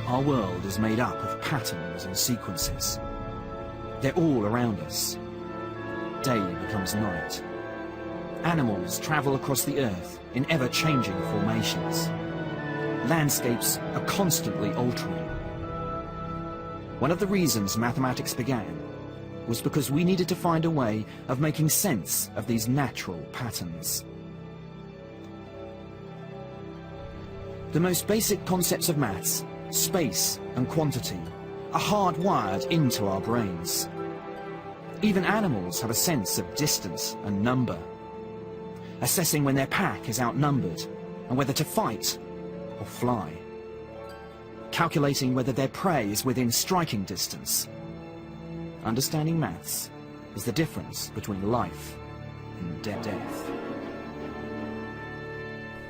Our world is made up of patterns and sequences. They're all around us. Day becomes night. Animals travel across the earth in ever-changing formations. Landscapes are constantly altering. One of the reasons mathematics began was because we needed to find a way of making sense of these natural patterns. The most basic concepts of maths, space and quantity, are hardwired into our brains. Even animals have a sense of distance and number, assessing when their pack is outnumbered and whether to fight or fly, calculating whether their prey is within striking distance. Understanding maths is the difference between life and death.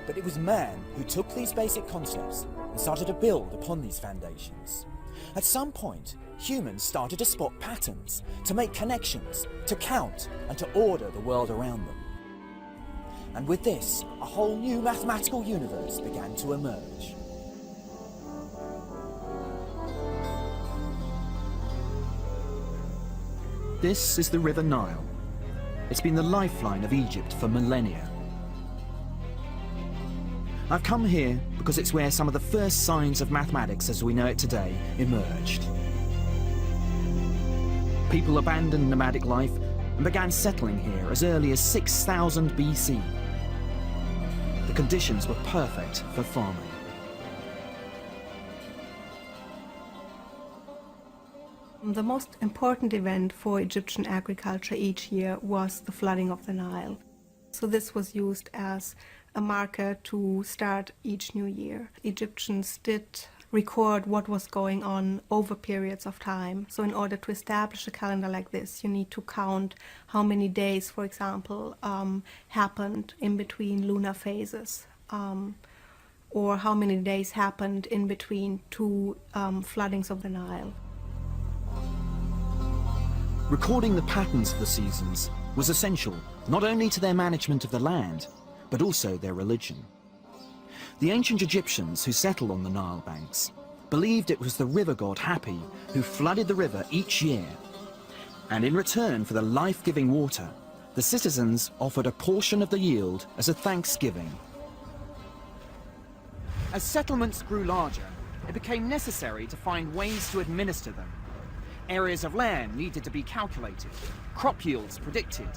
But it was man who took these basic concepts and started to build upon these foundations. At some point, humans started to spot patterns, to make connections, to count, and to order the world around them. And with this, a whole new mathematical universe began to emerge. This is the River Nile. It's been the lifeline of Egypt for millennia. I've come here because it's where some of the first signs of mathematics as we know it today emerged. People abandoned nomadic life and began settling here as early as 6000 BC. The conditions were perfect for farming. The most important event for Egyptian agriculture each year was the flooding of the Nile. So this was used as a marker to start each new year. Egyptians did record what was going on over periods of time. So in order to establish a calendar like this, you need to count how many days, for example, happened in between lunar phases, or how many days happened in between two floodings of the Nile. Recording the patterns of the seasons was essential not only to their management of the land, but also their religion. The ancient Egyptians who settled on the Nile banks believed it was the river god Hapi who flooded the river each year. And in return for the life-giving water, the citizens offered a portion of the yield as a thanksgiving. As settlements grew larger, it became necessary to find ways to administer them. Areas of land needed to be calculated, crop yields predicted,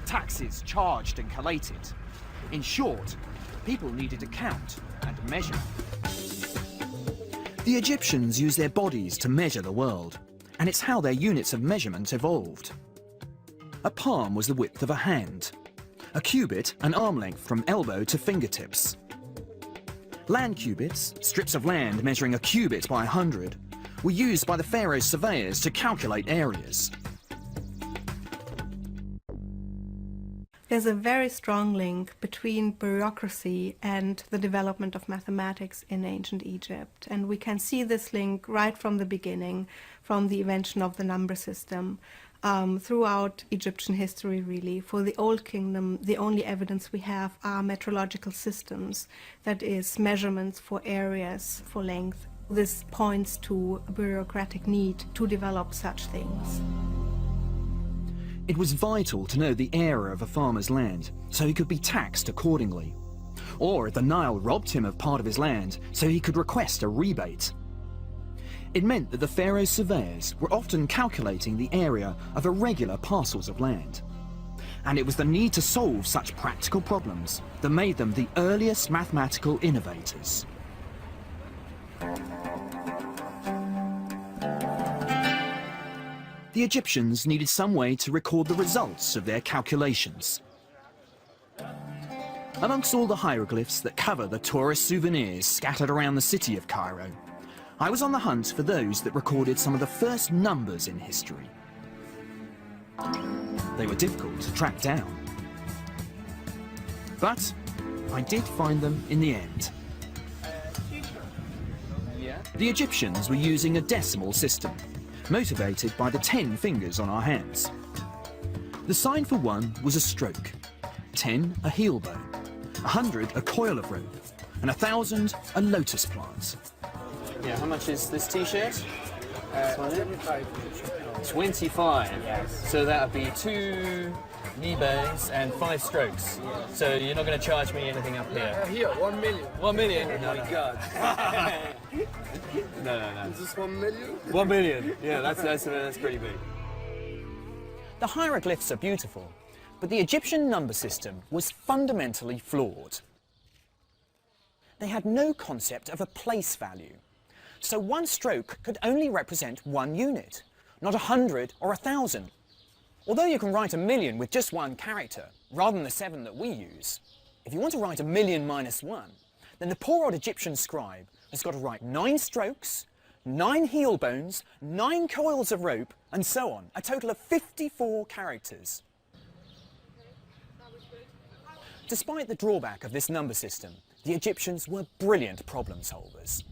taxes charged and collated. In short, people needed to count and measure. The Egyptians used their bodies to measure the world, and it's how their units of measurement evolved. A palm was the width of a hand, a cubit an arm length from elbow to fingertips. Land cubits, strips of land measuring a cubit by 100, were used by the pharaoh's surveyors to calculate areas. There's a very strong link between bureaucracy and the development of mathematics in ancient Egypt. And we can see this link right from the beginning, from the invention of the number system, throughout Egyptian history, really. For the Old Kingdom, the only evidence we have are metrological systems, that is, measurements for areas, for length. This points to a bureaucratic need to develop such things. It was vital to know the area of a farmer's land, so he could be taxed accordingly. Or if the Nile robbed him of part of his land, so he could request a rebate. It meant that the pharaoh's surveyors were often calculating the area of irregular parcels of land. And it was the need to solve such practical problems that made them the earliest mathematical innovators. The Egyptians needed some way to record the results of their calculations. Amongst all the hieroglyphs that cover the tourist souvenirs scattered around the city of Cairo, I was on the hunt for those that recorded some of the first numbers in history. They were difficult to track down. But I did find them in the end. The Egyptians were using a decimal system, motivated by the 10 fingers on our hands. The sign for 1 was a stroke, 10 a heel bone, 100 a coil of rope, and 1,000 a lotus plant. Yeah, how much is this t-shirt? 25. Yes. So that would be 2 knee bends and 5 strokes. Yes. So you're not going to charge me anything up here? Here, 1 million. 1 million? Oh my God. No. Is this 1 million? 1 million. Yeah, that's pretty big. The hieroglyphs are beautiful, but the Egyptian number system was fundamentally flawed. They had no concept of a place value. So one stroke could only represent 1 unit, not 100 or 1,000. Although you can write 1,000,000 with just 1 character, rather than the 7 that we use, if you want to write 1,000,000 minus 1, then the poor old Egyptian scribe has got to write 9 strokes, 9 heel bones, 9 coils of rope, and so on, a total of 54 characters. Despite the drawback of this number system, the Egyptians were brilliant problem solvers.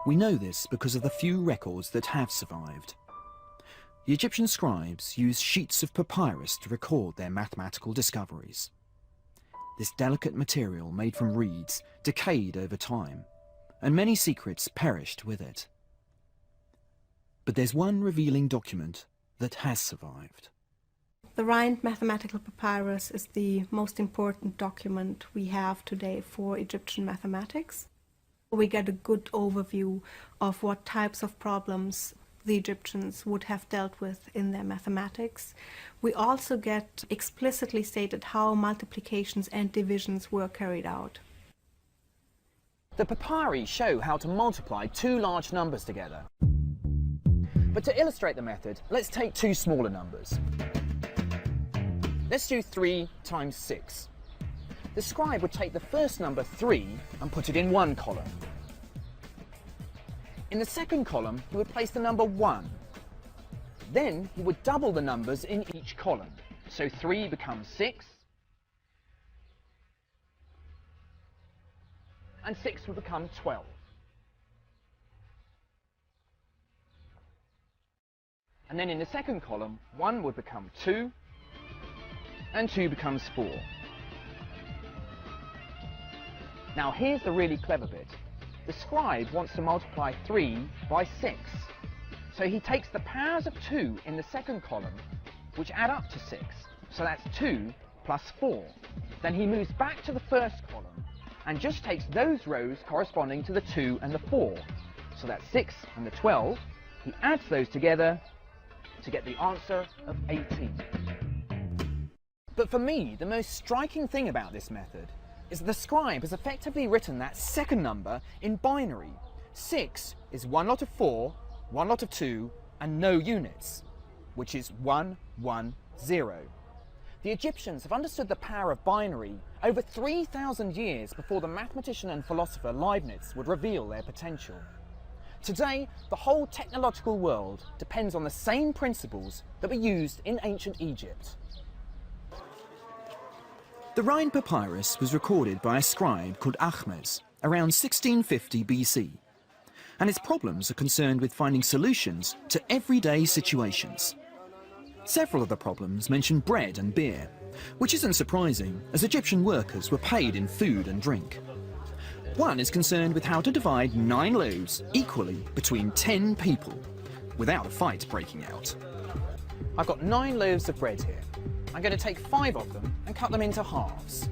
We know this because of the few records that have survived. The Egyptian scribes used sheets of papyrus to record their mathematical discoveries. This delicate material made from reeds decayed over time, and many secrets perished with it. But there's one revealing document that has survived. The Rhind mathematical papyrus is the most important document we have today for Egyptian mathematics. We get a good overview of what types of problems the Egyptians would have dealt with in their mathematics. We also get explicitly stated how multiplications and divisions were carried out. The papyri show how to multiply 2 large numbers together. But to illustrate the method, let's take 2 smaller numbers. Let's do 3 times 6. The scribe would take the first number 3 and put it in one column. In the second column, he would place the number 1. Then he would double the numbers in each column. So 3 becomes 6, and 6 would become 12. And then in the second column, 1 would become 2, and 2 becomes 4. Now here's the really clever bit. The scribe wants to multiply 3 by 6. So he takes the powers of 2 in the second column, which add up to 6. So that's 2 plus 4. Then he moves back to the first column and just takes those rows corresponding to the 2 and the 4. So that's 6 and the 12. He adds those together to get the answer of 18. But for me, the most striking thing about this method is that the scribe has effectively written that second number in binary. 6 is 1 lot of 4, 1 lot of 2, and no units, which is 1, 1, 0. The Egyptians have understood the power of binary over 3,000 years before the mathematician and philosopher Leibniz would reveal their potential. Today, the whole technological world depends on the same principles that were used in ancient Egypt. The Rhind papyrus was recorded by a scribe called Ahmes around 1650 BC, and its problems are concerned with finding solutions to everyday situations. Several of the problems mention bread and beer, which isn't surprising as Egyptian workers were paid in food and drink. One is concerned with how to divide 9 loaves equally between 10 people without a fight breaking out. I've got 9 loaves of bread here. I'm going to take 5 of them and cut them into halves.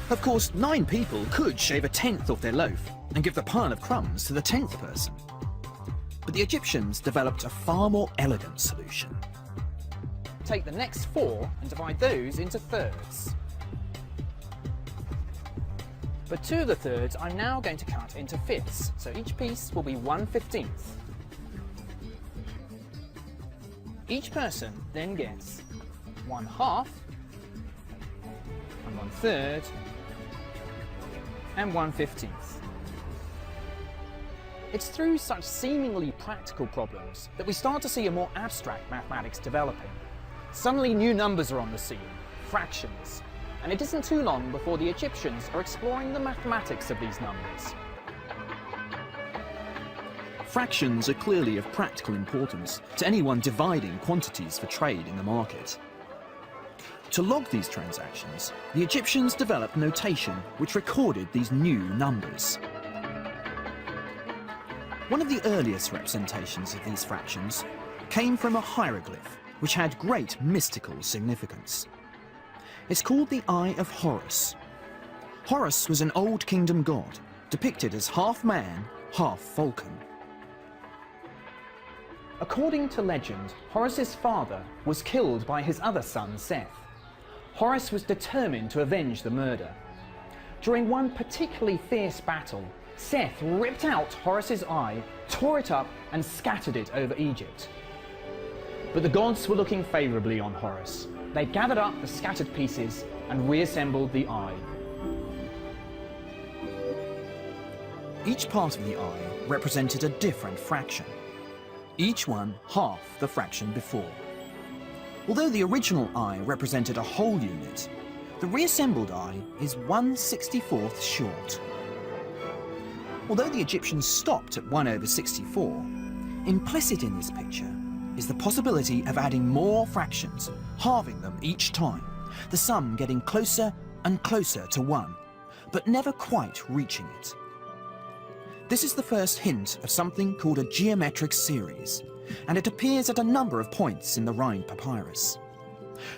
Of course, 9 people could shave a 1/10 off their loaf and give the pile of crumbs to the 10th person. But the Egyptians developed a far more elegant solution. Take the next 4 and divide those into thirds. But 2 of the thirds I'm now going to cut into fifths, so each piece will be 1/15. Each person then gets 1/2 and 1/3 and 1/15. It's through such seemingly practical problems that we start to see a more abstract mathematics developing. Suddenly new numbers are on the scene, fractions, and it isn't too long before the Egyptians are exploring the mathematics of these numbers. Fractions are clearly of practical importance to anyone dividing quantities for trade in the market. To log these transactions, the Egyptians developed notation which recorded these new numbers. One of the earliest representations of these fractions came from a hieroglyph which had great mystical significance. It's called the Eye of Horus. Horus was an Old Kingdom god, depicted as half man, half falcon. According to legend, Horus's father was killed by his other son, Seth. Horus was determined to avenge the murder. During one particularly fierce battle, Seth ripped out Horus's eye, tore it up and scattered it over Egypt. But the gods were looking favourably on Horus. They gathered up the scattered pieces and reassembled the eye. Each part of the eye represented a different fraction, each one half the fraction before. Although the original eye represented a whole unit, the reassembled eye is 1/64 short. Although the Egyptians stopped at 1/64, implicit in this picture is the possibility of adding more fractions, halving them each time, the sum getting closer and closer to 1, but never quite reaching it. This is the first hint of something called a geometric series, and it appears at a number of points in the Rhind papyrus.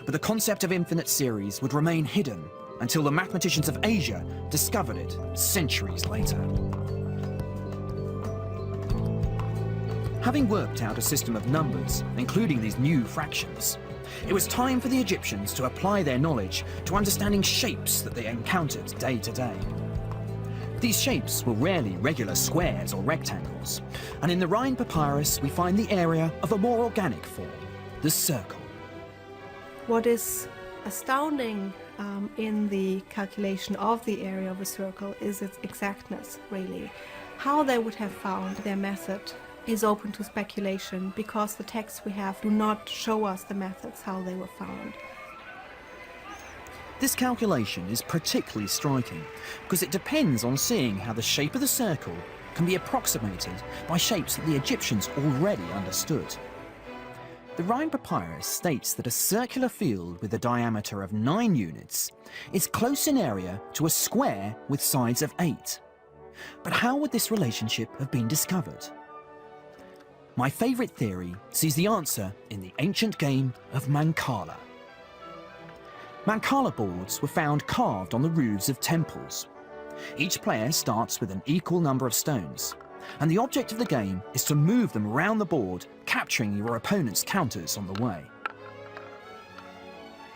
But the concept of infinite series would remain hidden until the mathematicians of Asia discovered it centuries later. Having worked out a system of numbers, including these new fractions, it was time for the Egyptians to apply their knowledge to understanding shapes that they encountered day to day. These shapes were rarely regular squares or rectangles, and in the Rhind papyrus we find the area of a more organic form, the circle. What is astounding in the calculation of the area of a circle is its exactness, really. How they would have found their method is open to speculation, because the texts we have do not show us the methods how they were found. This calculation is particularly striking because it depends on seeing how the shape of the circle can be approximated by shapes that the Egyptians already understood. The Rhind papyrus states that a circular field with a diameter of 9 units is close in area to a square with sides of 8. But how would this relationship have been discovered? My favourite theory sees the answer in the ancient game of Mancala. Mancala boards were found carved on the roofs of temples. Each player starts with an equal number of stones, and the object of the game is to move them around the board, capturing your opponent's counters on the way.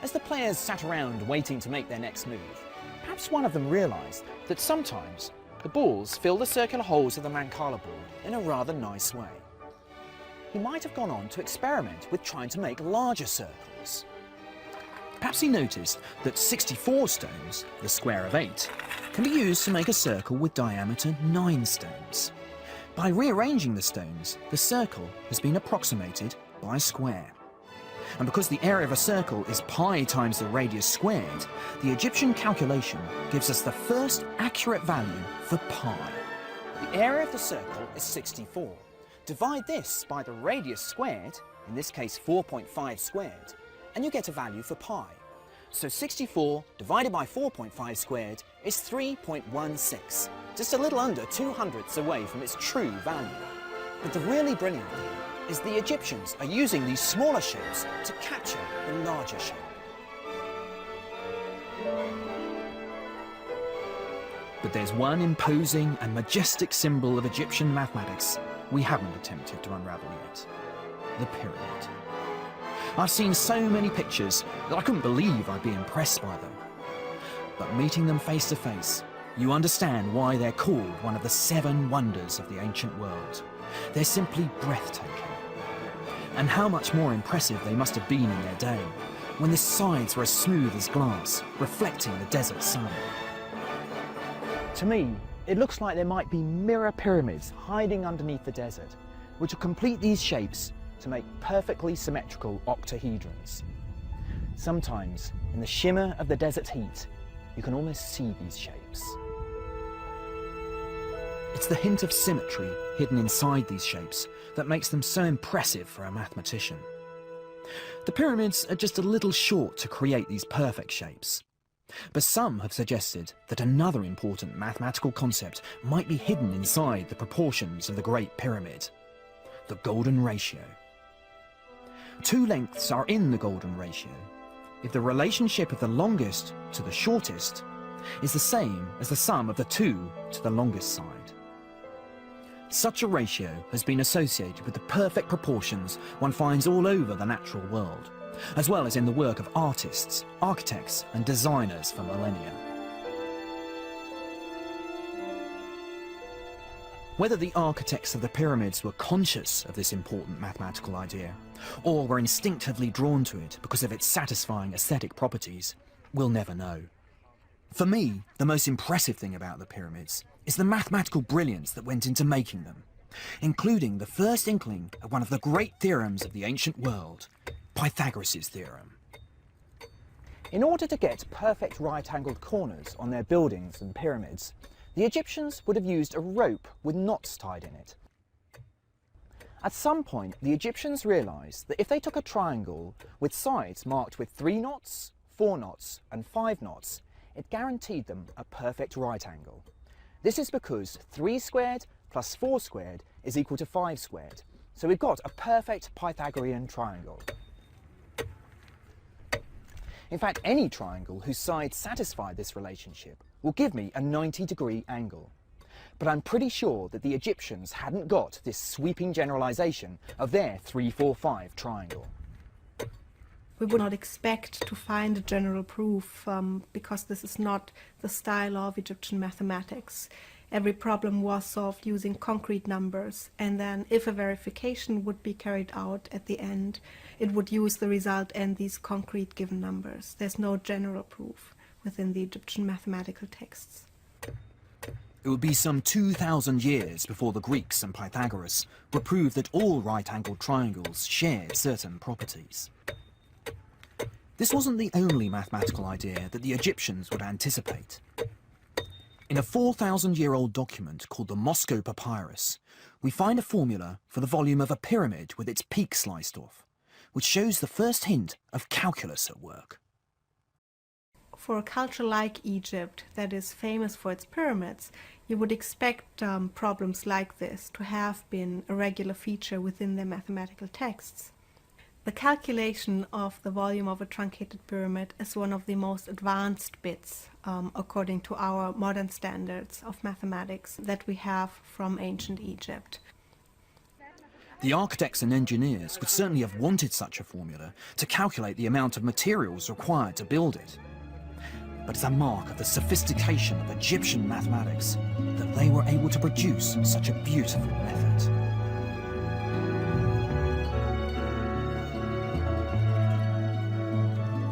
As the players sat around waiting to make their next move, perhaps one of them realised that sometimes the balls fill the circular holes of the Mancala board in a rather nice way. He might have gone on to experiment with trying to make larger circles. Perhaps he noticed that 64 stones, the square of 8, can be used to make a circle with diameter 9 stones. By rearranging the stones, the circle has been approximated by a square. And because the area of a circle is pi times the radius squared, the Egyptian calculation gives us the first accurate value for pi. The area of the circle is 64. Divide this by the radius squared, in this case 4.5 squared, and you get a value for pi. So 64 divided by 4.5 squared is 3.16, just a little under 2/100ths away from its true value. But the really brilliant thing is the Egyptians are using these smaller shapes to capture the larger shape. But there's one imposing and majestic symbol of Egyptian mathematics we haven't attempted to unravel yet: the pyramid. I've seen so many pictures that I couldn't believe I'd be impressed by them. But meeting them face to face, you understand why they're called one of the 7 wonders of the ancient world. They're simply breathtaking. And how much more impressive they must have been in their day, when the sides were as smooth as glass, reflecting the desert sun. To me, it looks like there might be mirror pyramids hiding underneath the desert, which will complete these shapes to make perfectly symmetrical octahedrons. Sometimes, in the shimmer of the desert heat, you can almost see these shapes. It's the hint of symmetry hidden inside these shapes that makes them so impressive for a mathematician. The pyramids are just a little short to create these perfect shapes. But some have suggested that another important mathematical concept might be hidden inside the proportions of the Great Pyramid: the golden ratio. Two lengths are in the golden ratio if the relationship of the longest to the shortest is the same as the sum of the two to the longest side. Such a ratio has been associated with the perfect proportions one finds all over the natural world, as well as in the work of artists, architects, and designers for millennia. Whether the architects of the pyramids were conscious of this important mathematical idea, or were instinctively drawn to it because of its satisfying aesthetic properties, we'll never know. For me, the most impressive thing about the pyramids is the mathematical brilliance that went into making them, including the first inkling of one of the great theorems of the ancient world, Pythagoras' theorem. In order to get perfect right-angled corners on their buildings and pyramids, the Egyptians would have used a rope with knots tied in it. At some point, the Egyptians realised that if they took a triangle with sides marked with 3 knots, 4 knots and 5 knots, it guaranteed them a perfect right angle. This is because 3 squared plus 4 squared is equal to 5 squared. So we've got a perfect Pythagorean triangle. In fact, any triangle whose sides satisfy this relationship will give me a 90-degree angle. But I'm pretty sure that the Egyptians hadn't got this sweeping generalisation of their 3-4-5 triangle. We would not expect to find a general proof because this is not the style of Egyptian mathematics. Every problem was solved using concrete numbers, and then if a verification would be carried out at the end, it would use the result and these concrete given numbers. There's no general proof within the Egyptian mathematical texts. It would be some 2,000 years before the Greeks and Pythagoras would prove that all right-angled triangles shared certain properties. This wasn't the only mathematical idea that the Egyptians would anticipate. In a 4,000-year-old document called the Moscow Papyrus, we find a formula for the volume of a pyramid with its peak sliced off, which shows the first hint of calculus at work. For a culture like Egypt that is famous for its pyramids, you would expect problems like this to have been a regular feature within their mathematical texts. The calculation of the volume of a truncated pyramid is one of the most advanced bits, according to our modern standards of mathematics, that we have from ancient Egypt. The architects and engineers would certainly have wanted such a formula to calculate the amount of materials required to build it. But it's a mark of the sophistication of Egyptian mathematics that they were able to produce such a beautiful method.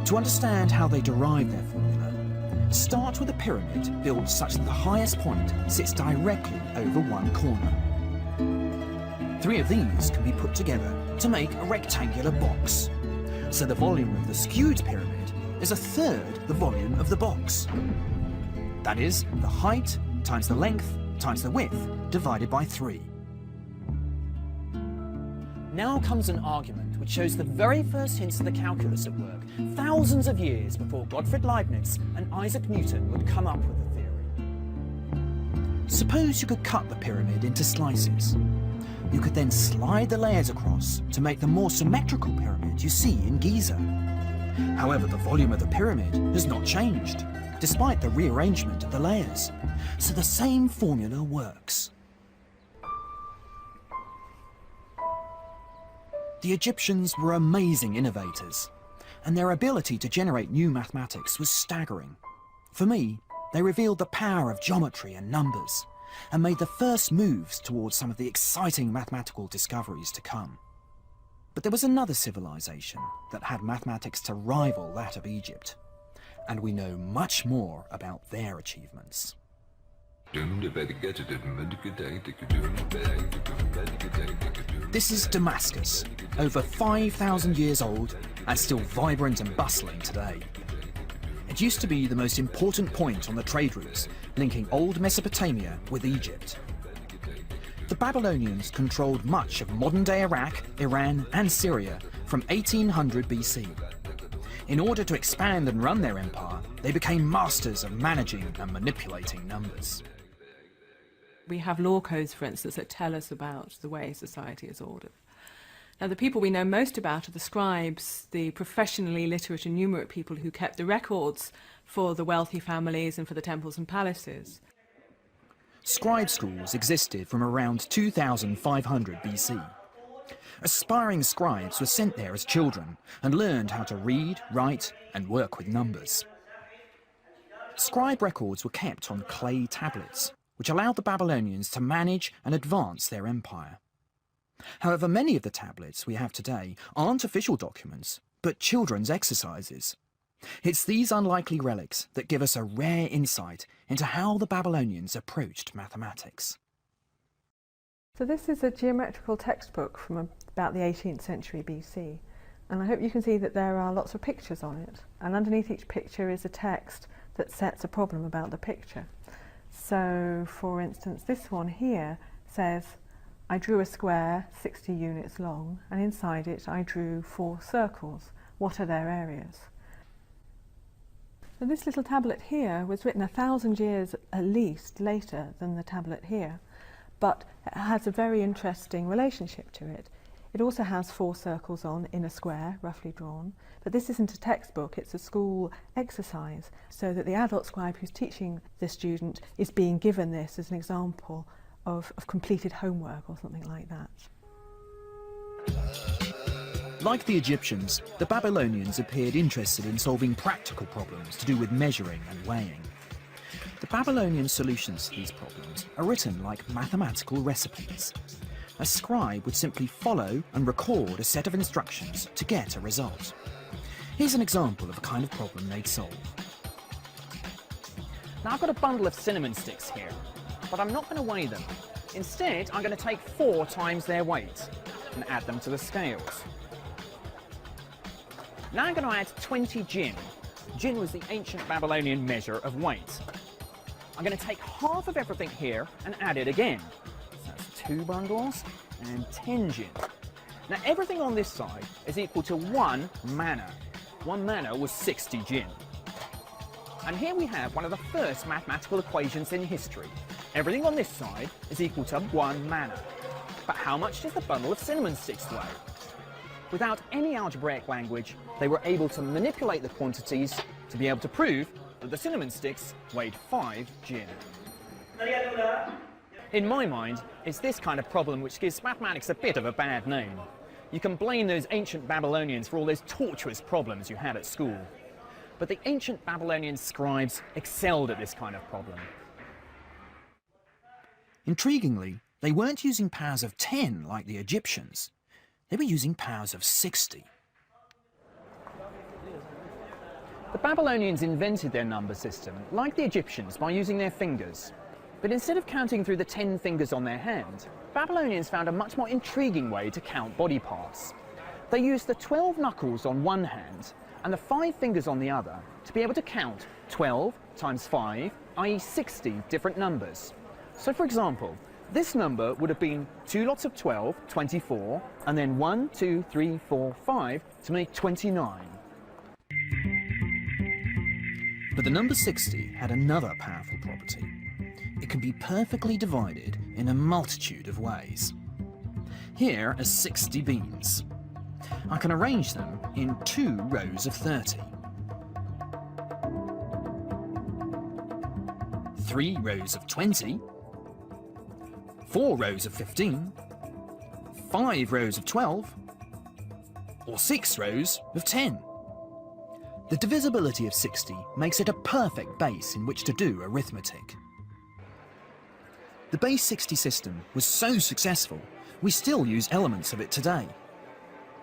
To understand how they derived their formula, start with a pyramid built such that the highest point sits directly over one corner. 3 of these can be put together to make a rectangular box. So the volume of the skewed pyramid is 1/3 the volume of the box. That is, the height times the length times the width divided by 3. Now comes an argument which shows the very first hints of the calculus at work, thousands of years before Gottfried Leibniz and Isaac Newton would come up with the theory. Suppose you could cut the pyramid into slices. You could then slide the layers across to make the more symmetrical pyramid you see in Giza. However, the volume of the pyramid has not changed, despite the rearrangement of the layers. So the same formula works. The Egyptians were amazing innovators, and their ability to generate new mathematics was staggering. For me, they revealed the power of geometry and numbers, and made the first moves towards some of the exciting mathematical discoveries to come. But there was another civilization that had mathematics to rival that of Egypt, and we know much more about their achievements. This is Damascus, over 5,000 years old and still vibrant and bustling today. It used to be the most important point on the trade routes linking old Mesopotamia with Egypt. The Babylonians controlled much of modern-day Iraq, Iran and Syria from 1800 BC. In order to expand and run their empire, they became masters of managing and manipulating numbers. We have law codes, for instance, that tell us about the way society is ordered. Now, the people we know most about are the scribes, the professionally literate and numerate people who kept the records for the wealthy families and for the temples and palaces. Scribe schools existed from around 2500 BC. Aspiring scribes were sent there as children and learned how to read, write and work with numbers. Scribe records were kept on clay tablets, which allowed the Babylonians to manage and advance their empire. However, many of the tablets we have today aren't official documents, but children's exercises. It's these unlikely relics that give us a rare insight into how the Babylonians approached mathematics. So this is a geometrical textbook from about the 18th century BC, and I hope you can see that there are lots of pictures on it, and underneath each picture is a text that sets a problem about the picture. So, for instance, this one here says, I drew a square 60 units long, and inside it I drew 4 circles. What are their areas? So this little tablet here was written 1,000 years at least later than the tablet here, but it has a very interesting relationship to it. It also has 4 circles on in a square, roughly drawn, but this isn't a textbook, it's a school exercise, so that the adult scribe who's teaching the student is being given this as an example of completed homework or something like that. Like the Egyptians, the Babylonians appeared interested in solving practical problems to do with measuring and weighing. The Babylonian solutions to these problems are written like mathematical recipes. A scribe would simply follow and record a set of instructions to get a result. Here's an example of a kind of problem they'd solve. Now I've got a bundle of cinnamon sticks here, but I'm not going to weigh them. Instead, I'm going to take 4 times their weight and add them to the scales. Now I'm going to add 20 gin. Gin was the ancient Babylonian measure of weight. I'm going to take half of everything here and add it again. So that's 2 bundles and 10 gin. Now everything on this side is equal to 1 manna. 1 manna was 60 gin. And here we have one of the first mathematical equations in history. Everything on this side is equal to 1 manna. But how much does the bundle of cinnamon sticks weigh? Without any algebraic language, they were able to manipulate the quantities to be able to prove that the cinnamon sticks weighed 5 gin. In my mind, it's this kind of problem which gives mathematics a bit of a bad name. You can blame those ancient Babylonians for all those tortuous problems you had at school. But the ancient Babylonian scribes excelled at this kind of problem. Intriguingly, they weren't using powers of 10 like the Egyptians. They were using powers of 60. The Babylonians invented their number system, like the Egyptians, by using their fingers. But instead of counting through the 10 fingers on their hand, Babylonians found a much more intriguing way to count body parts. They used the 12 knuckles on one hand and the 5 fingers on the other to be able to count 12 times 5, i.e. 60 different numbers. So for example, this number would have been 2 lots of 12, 24, and then 1, 2, 3, 4, 5 to make 29. But the number 60 had another powerful property. It can be perfectly divided in a multitude of ways. Here are 60 beans. I can arrange them in 2 rows of 30. 3 rows of 20. 4 rows of 15, 5 rows of 12, or 6 rows of 10. The divisibility of 60 makes it a perfect base in which to do arithmetic. The base 60 system was so successful, we still use elements of it today.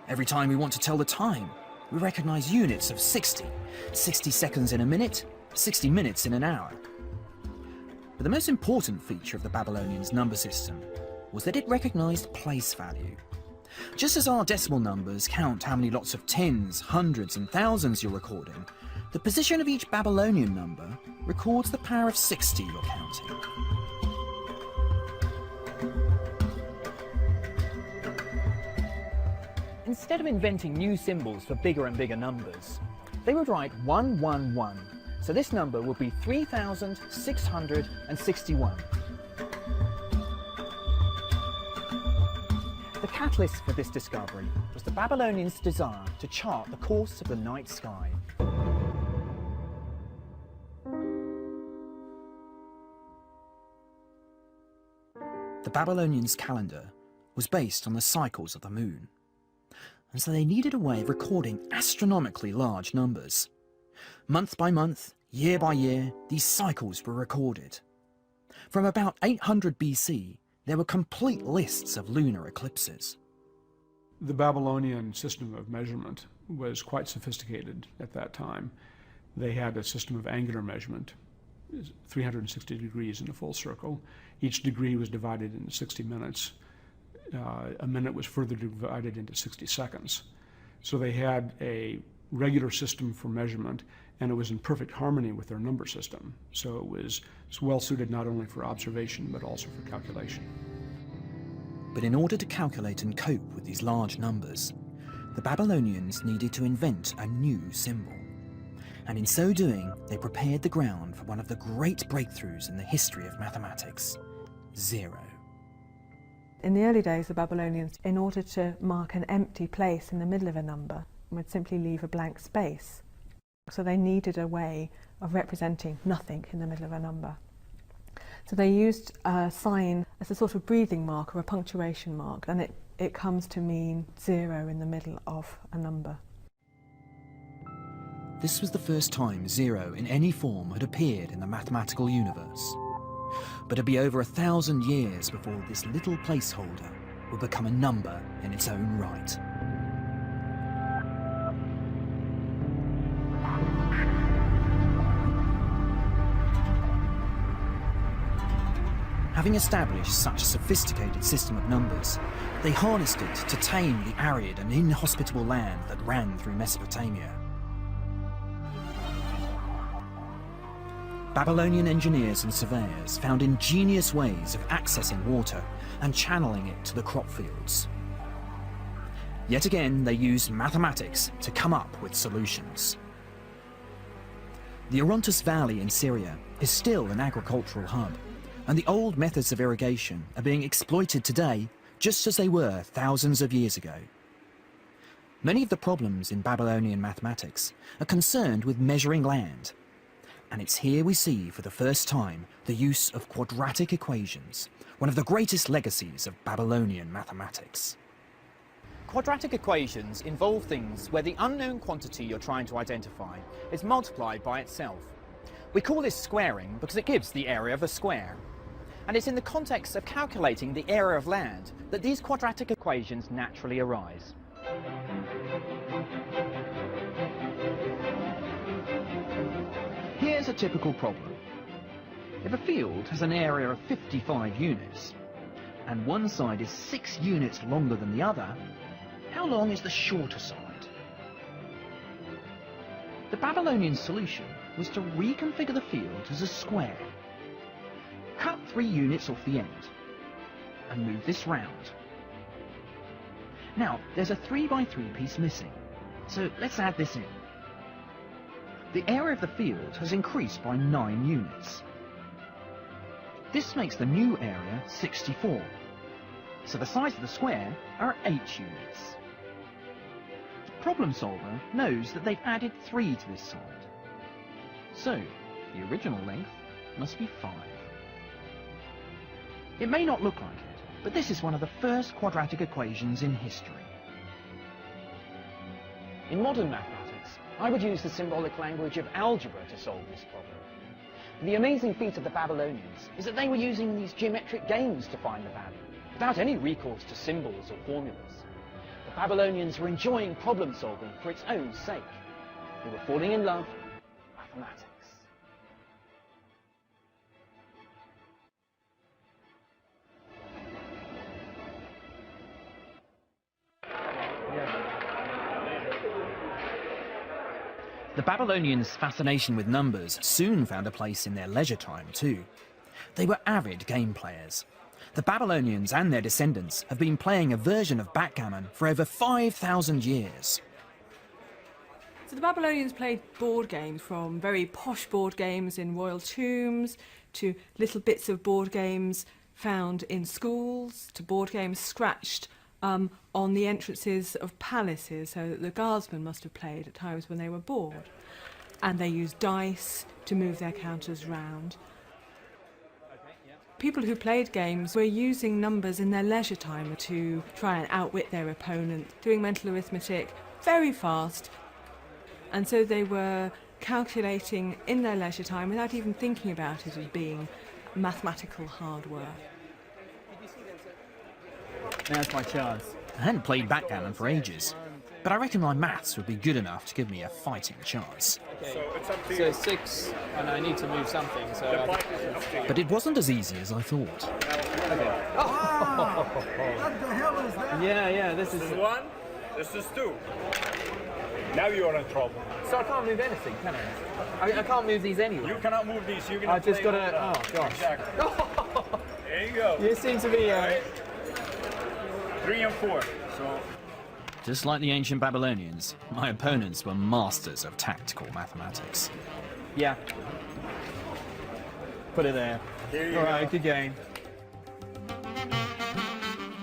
Every time we want to tell the time, we recognize units of 60, 60 seconds in a minute, 60 minutes in an hour. But the most important feature of the Babylonians' number system was that it recognized place value. Just as our decimal numbers count how many lots of tens, hundreds and thousands you're recording, the position of each Babylonian number records the power of 60 you're counting. instead of inventing new symbols for bigger and bigger numbers, they would write 111. So this number would be 3,661. The catalyst for this discovery was the Babylonians' desire to chart the course of the night sky. The Babylonians' calendar was based on the cycles of the moon, and so they needed a way of recording astronomically large numbers. Month by month, year by year, these cycles were recorded. From about 800 BC, there were complete lists of lunar eclipses. The Babylonian system of measurement was quite sophisticated at that time. They had a system of angular measurement, 360 degrees in a full circle. Each degree was divided into 60 minutes. A minute was further divided into 60 seconds. So they had a regular system for measurement, and it was in perfect harmony with their number system. So it was well suited not only for observation, but also for calculation. But in order to calculate and cope with these large numbers, the Babylonians needed to invent a new symbol. And in so doing, they prepared the ground for one of the great breakthroughs in the history of mathematics: zero. In the early days, the Babylonians, in order to mark an empty place in the middle of a number, would simply leave a blank space. So they needed a way of representing nothing in the middle of a number. So they used a sign as a sort of breathing mark or a punctuation mark, and it comes to mean zero in the middle of a number. This was the first time zero in any form had appeared in the mathematical universe. But it'd be over 1,000 years before this little placeholder would become a number in its own right. Having established such a sophisticated system of numbers, they harnessed it to tame the arid and inhospitable land that ran through Mesopotamia. Babylonian engineers and surveyors found ingenious ways of accessing water and channeling it to the crop fields. Yet again, they used mathematics to come up with solutions. The Orontes Valley in Syria is still an agricultural hub, and the old methods of irrigation are being exploited today just as they were thousands of years ago. Many of the problems in Babylonian mathematics are concerned with measuring land, and it's here we see for the first time the use of quadratic equations, one of the greatest legacies of Babylonian mathematics. Quadratic equations involve things where the unknown quantity you're trying to identify is multiplied by itself. We call this squaring because it gives the area of a square. And it's in the context of calculating the area of land that these quadratic equations naturally arise. Here's a typical problem. If a field has an area of 55 units, and one side is 6 units longer than the other, how long is the shorter side? The Babylonian solution was to reconfigure the field as a square. Cut 3 units off the end, and move this round. Now, there's a 3 by 3 piece missing, so let's add this in. The area of the field has increased by 9 units. This makes the new area 64, so the size of the square are 8 units. The problem solver knows that they've added 3 to this side, so the original length must be 5. It may not look like it, but this is one of the first quadratic equations in history. In modern mathematics, I would use the symbolic language of algebra to solve this problem. The amazing feat of the Babylonians is that they were using these geometric games to find the value, without any recourse to symbols or formulas. The Babylonians were enjoying problem solving for its own sake. They were falling in love with mathematics. The Babylonians' fascination with numbers soon found a place in their leisure time too. They were avid game players, The Babylonians and their descendants have been playing a version of backgammon for over 5,000 years. So the Babylonians played board games, from very posh board games in royal tombs to little bits of board games found in schools, to board games scratched on the entrances of palaces, so that the guardsmen must have played at times when they were bored. And they used dice to move their counters round. People who played games were using numbers in their leisure time to try and outwit their opponent, doing mental arithmetic very fast. And so they were calculating in their leisure time without even thinking about it as being mathematical hard work. Now's my chance. I hadn't played backgammon for ages, but I reckon my maths would be good enough to give me a fighting chance. So 6, and I need to move something, so... But it wasn't as easy as I thought. Okay. What the hell is that? Yeah, this is... 1, this is 2. Now you are in trouble. So I can't move anything, can I? I can't move these anyway. You cannot move these. You're gonna I just play got to... all Oh, that. gosh. Exactly. There you go. You seem to be... 3 and 4. So Just like the ancient Babylonians, my opponents were masters of tactical mathematics. Yeah. Put it there. here you All go. right, good game.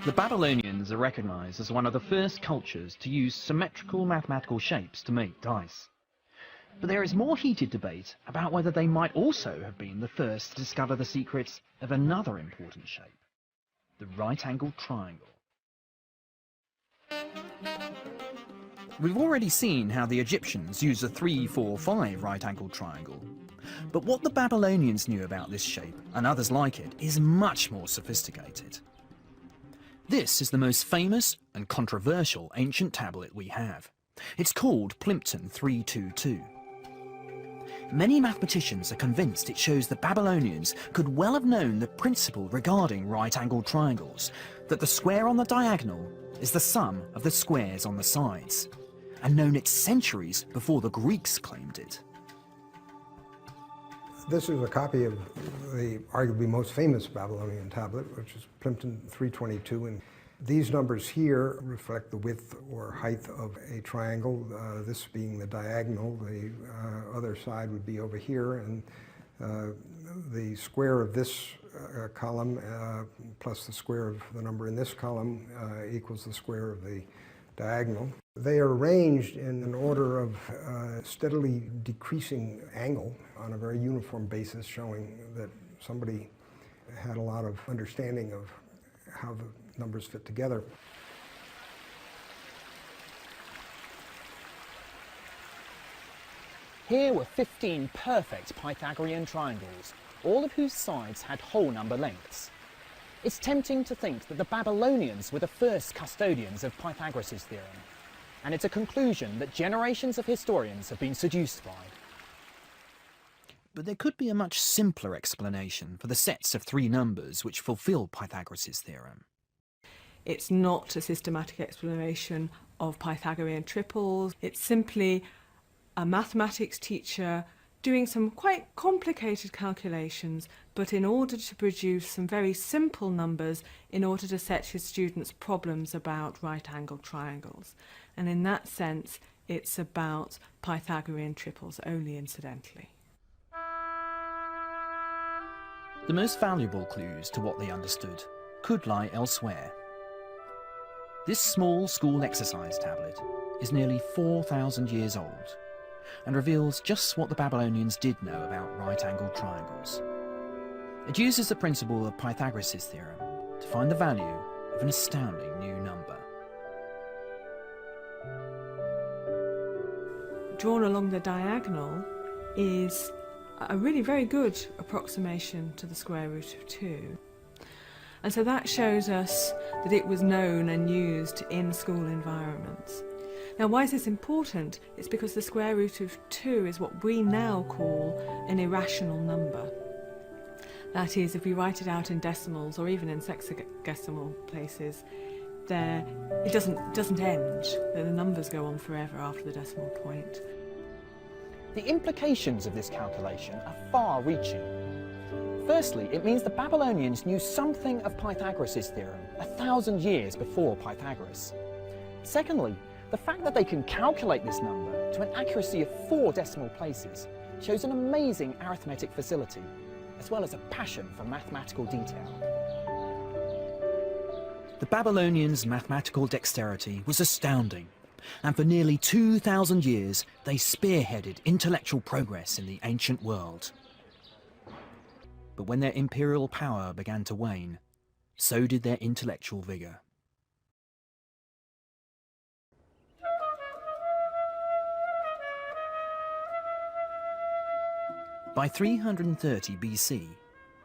The Babylonians are recognized as one of the first cultures to use symmetrical mathematical shapes to make dice. But there is more heated debate about whether they might also have been the first to discover the secrets of another important shape, the right-angled triangle. We've already seen how the Egyptians used a 3-4-5 right-angled triangle. But what the Babylonians knew about this shape, and others like it, is much more sophisticated. This is the most famous and controversial ancient tablet we have. It's called Plimpton 322. Many mathematicians are convinced it shows the Babylonians could well have known the principle regarding right-angled triangles, that the square on the diagonal is the sum of the squares on the sides, and known it centuries before the Greeks claimed it. This is a copy of the arguably most famous Babylonian tablet, which is Plimpton 322. And these numbers here reflect the width or height of a triangle, this being the diagonal. The other side would be over here, and the square of this column plus the square of the number in this column equals the square of the diagonal. They are arranged in an order of steadily decreasing angle on a very uniform basis, showing that somebody had a lot of understanding of how the numbers fit together. Here were 15 perfect Pythagorean triangles, all of whose sides had whole number lengths. It's tempting to think that the Babylonians were the first custodians of Pythagoras' theorem, and it's a conclusion that generations of historians have been seduced by. But there could be a much simpler explanation for the sets of 3 numbers which fulfill Pythagoras' theorem. It's not a systematic explanation of Pythagorean triples. It's simply a mathematics teacher doing some quite complicated calculations, but in order to produce some very simple numbers in order to set his students problems about right-angled triangles. And in that sense, it's about Pythagorean triples only incidentally. The most valuable clues to what they understood could lie elsewhere. This small school exercise tablet is nearly 4,000 years old and reveals just what the Babylonians did know about right-angled triangles. It uses the principle of Pythagoras' theorem to find the value of an astounding new number. Drawn along the diagonal is a really very good approximation to the square root of 2. And so that shows us that it was known and used in school environments. Now, why is this important? It's because the square root of 2 is what we now call an irrational number. That is, if we write it out in decimals or even in sexagesimal places, it doesn't end. The numbers go on forever after the decimal point. The implications of this calculation are far-reaching. Firstly, it means the Babylonians knew something of Pythagoras' theorem 1,000 years before Pythagoras. Secondly, the fact that they can calculate this number to an accuracy of 4 decimal places shows an amazing arithmetic facility, as well as a passion for mathematical detail. The Babylonians' mathematical dexterity was astounding, and for nearly 2,000 years they spearheaded intellectual progress in the ancient world. But when their imperial power began to wane, so did their intellectual vigour. By 330 BC,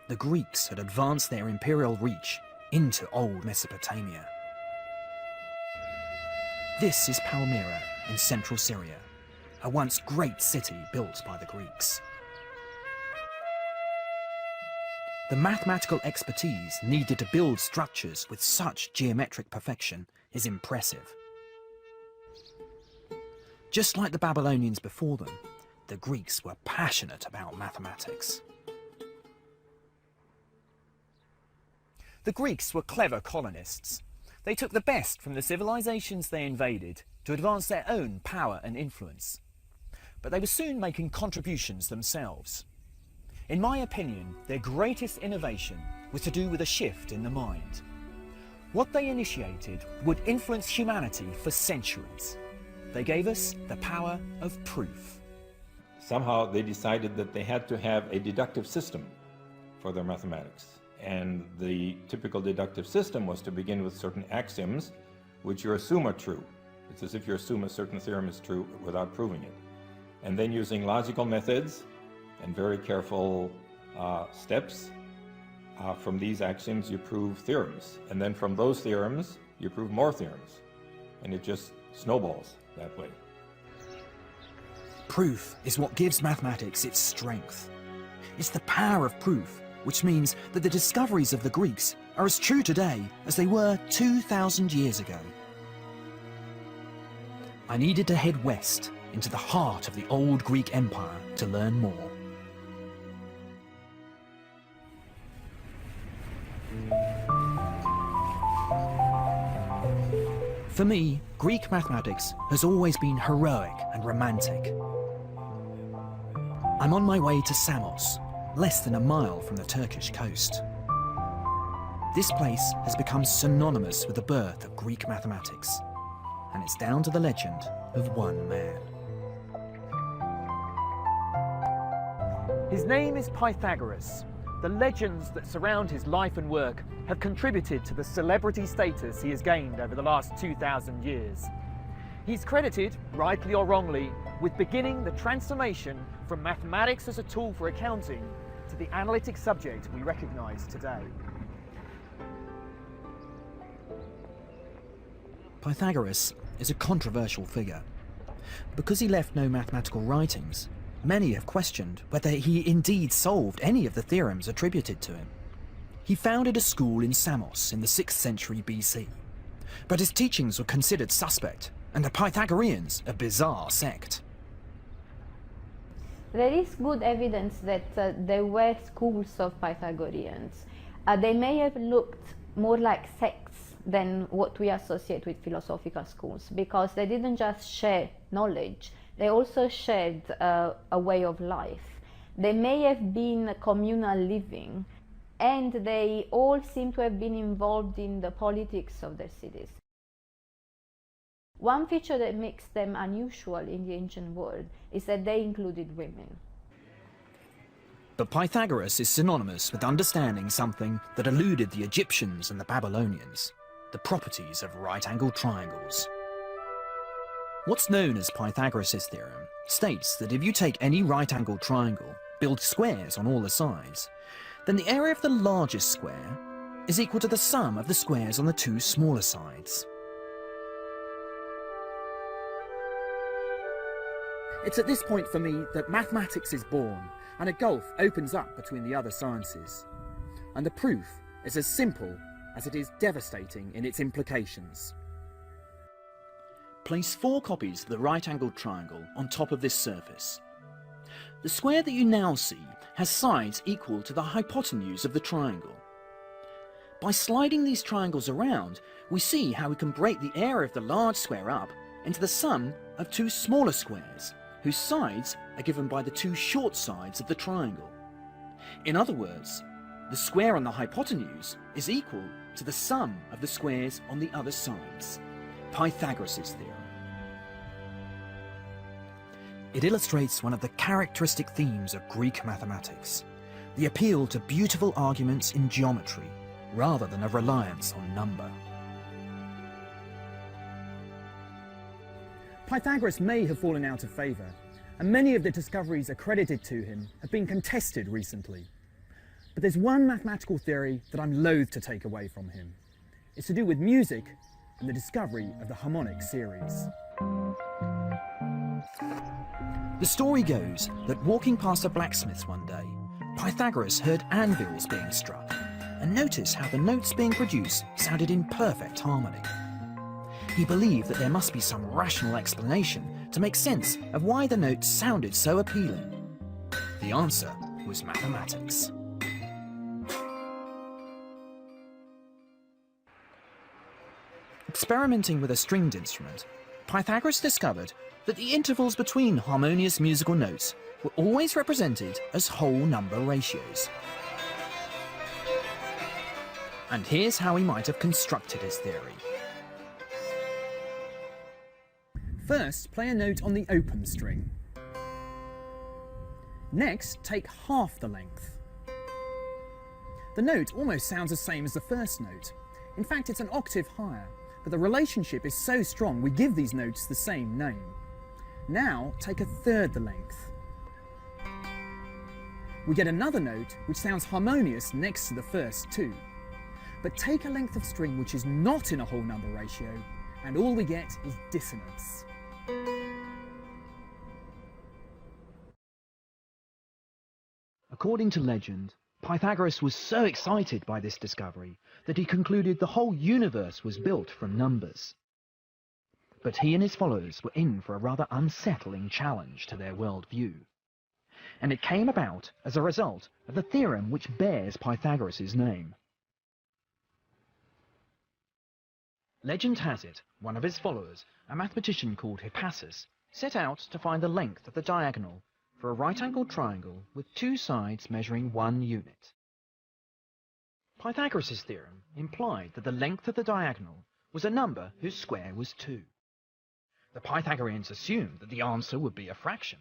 the Greeks had advanced their imperial reach into old Mesopotamia. This is Palmyra in central Syria, a once great city built by the Greeks. The mathematical expertise needed to build structures with such geometric perfection is impressive. Just like the Babylonians before them, the Greeks were passionate about mathematics. The Greeks were clever colonists. They took the best from the civilizations they invaded to advance their own power and influence. But they were soon making contributions themselves. In my opinion, their greatest innovation was to do with a shift in the mind. What they initiated would influence humanity for centuries. They gave us the power of proof. Somehow they decided that they had to have a deductive system for their mathematics. And the typical deductive system was to begin with certain axioms which you assume are true. It's as if you assume a certain theorem is true without proving it. And then using logical methods and very careful steps, from these axioms you prove theorems. And then from those theorems you prove more theorems. And it just snowballs that way. Proof is what gives mathematics its strength. It's the power of proof, which means that the discoveries of the Greeks are as true today as they were 2,000 years ago. I needed to head west into the heart of the old Greek Empire to learn more. For me, Greek mathematics has always been heroic and romantic. I'm on my way to Samos, less than a mile from the Turkish coast. This place has become synonymous with the birth of Greek mathematics, and it's down to the legend of one man. His name is Pythagoras. The legends that surround his life and work have contributed to the celebrity status he has gained over the last 2,000 years. He's credited, rightly or wrongly, with beginning the transformation from mathematics as a tool for accounting to the analytic subject we recognise today. Pythagoras is a controversial figure. Because he left no mathematical writings, many have questioned whether he indeed solved any of the theorems attributed to him. He founded a school in Samos in the 6th century BC, but his teachings were considered suspect, and the Pythagoreans a bizarre sect. There is good evidence that there were schools of Pythagoreans. They may have looked more like sects than what we associate with philosophical schools, because they didn't just share knowledge, they also shared a way of life. They may have been communal living, and they all seem to have been involved in the politics of their cities. One feature that makes them unusual in the ancient world is that they included women. But Pythagoras is synonymous with understanding something that eluded the Egyptians and the Babylonians: the properties of right-angled triangles. What's known as Pythagoras' theorem states that if you take any right-angled triangle, build squares on all the sides, then the area of the largest square is equal to the sum of the squares on the two smaller sides. It's at this point for me that mathematics is born and a gulf opens up between the other sciences. And the proof is as simple as it is devastating in its implications. Place 4 copies of the right-angled triangle on top of this surface. The square that you now see has sides equal to the hypotenuse of the triangle. By sliding these triangles around, we see how we can break the area of the large square up into the sum of two smaller squares, whose sides are given by the two short sides of the triangle. In other words, the square on the hypotenuse is equal to the sum of the squares on the other sides. Pythagoras' theorem. It illustrates one of the characteristic themes of Greek mathematics, the appeal to beautiful arguments in geometry, rather than a reliance on number. Pythagoras may have fallen out of favour, and many of the discoveries accredited to him have been contested recently. But there's one mathematical theory that I'm loath to take away from him. It's to do with music and the discovery of the harmonic series. The story goes that walking past a blacksmith's one day, Pythagoras heard anvils being struck and noticed how the notes being produced sounded in perfect harmony. He believed that there must be some rational explanation to make sense of why the notes sounded so appealing. The answer was mathematics. Experimenting with a stringed instrument, Pythagoras discovered that the intervals between harmonious musical notes were always represented as whole number ratios. And here's how he might have constructed his theory. First, play a note on the open string. Next, take half the length. The note almost sounds the same as the first note. In fact, it's an octave higher, but the relationship is so strong we give these notes the same name. Now, take a third the length. We get another note which sounds harmonious next to the first two. But take a length of string which is not in a whole number ratio, and all we get is dissonance. According to legend, Pythagoras was so excited by this discovery that he concluded the whole universe was built from numbers. But he and his followers were in for a rather unsettling challenge to their worldview. And it came about as a result of the theorem which bears Pythagoras' name. Legend has it, one of his followers, a mathematician called Hippasus, set out to find the length of the diagonal for a right-angled triangle with two sides measuring 1 unit. Pythagoras' theorem implied that the length of the diagonal was a number whose square was 2. The Pythagoreans assumed that the answer would be a fraction.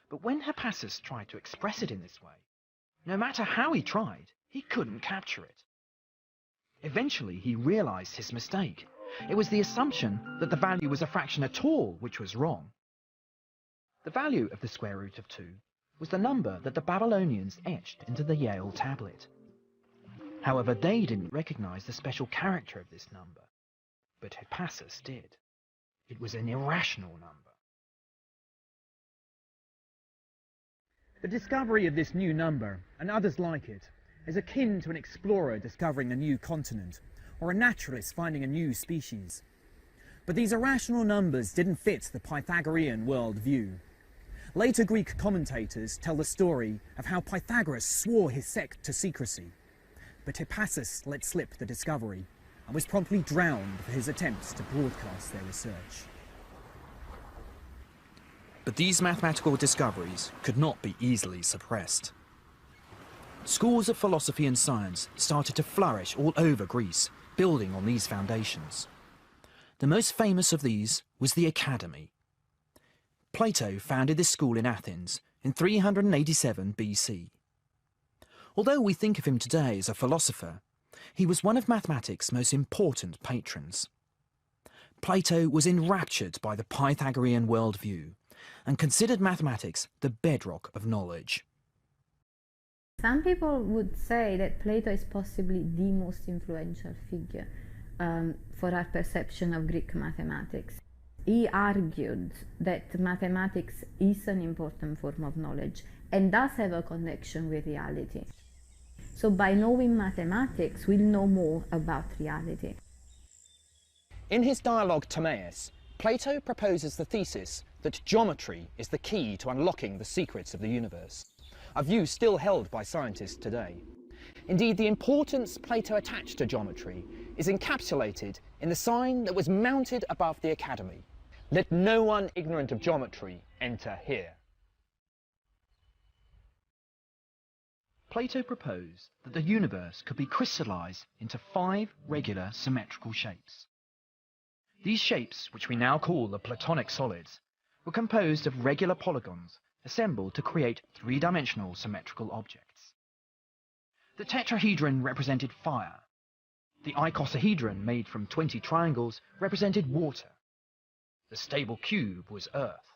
But when Hippasus tried to express it in this way, no matter how he tried, he couldn't capture it. Eventually, he realized his mistake. It was the assumption that the value was a fraction at all which was wrong. The value of the square root of 2 was the number that the Babylonians etched into the Yale tablet. However, they didn't recognize the special character of this number, but Hippasus did. It was an irrational number. The discovery of this new number, and others like it, is akin to an explorer discovering a new continent, or a naturalist finding a new species. But these irrational numbers didn't fit the Pythagorean worldview. Later Greek commentators tell the story of how Pythagoras swore his sect to secrecy, but Hippasus let slip the discovery and was promptly drowned for his attempts to broadcast their research. But these mathematical discoveries could not be easily suppressed. Schools of philosophy and science started to flourish all over Greece, building on these foundations. The most famous of these was the Academy. Plato founded this school in Athens in 387 BC. Although we think of him today as a philosopher, he was one of mathematics' most important patrons. Plato was enraptured by the Pythagorean worldview and considered mathematics the bedrock of knowledge. Some people would say that Plato is possibly the most influential figure for our perception of Greek mathematics. He argued that mathematics is an important form of knowledge and does have a connection with reality. So by knowing mathematics, we'll know more about reality. In his dialogue Timaeus, Plato proposes the thesis that geometry is the key to unlocking the secrets of the universe. a view still held by scientists today. Indeed, the importance Plato attached to geometry is encapsulated in the sign that was mounted above the Academy. Let no one ignorant of geometry enter here. Plato proposed that the universe could be crystallized into 5 regular symmetrical shapes. These shapes, which we now call the Platonic solids, were composed of regular polygons assembled to create 3-dimensional symmetrical objects. The tetrahedron represented fire. The icosahedron, made from 20 triangles, represented water. The stable cube was earth.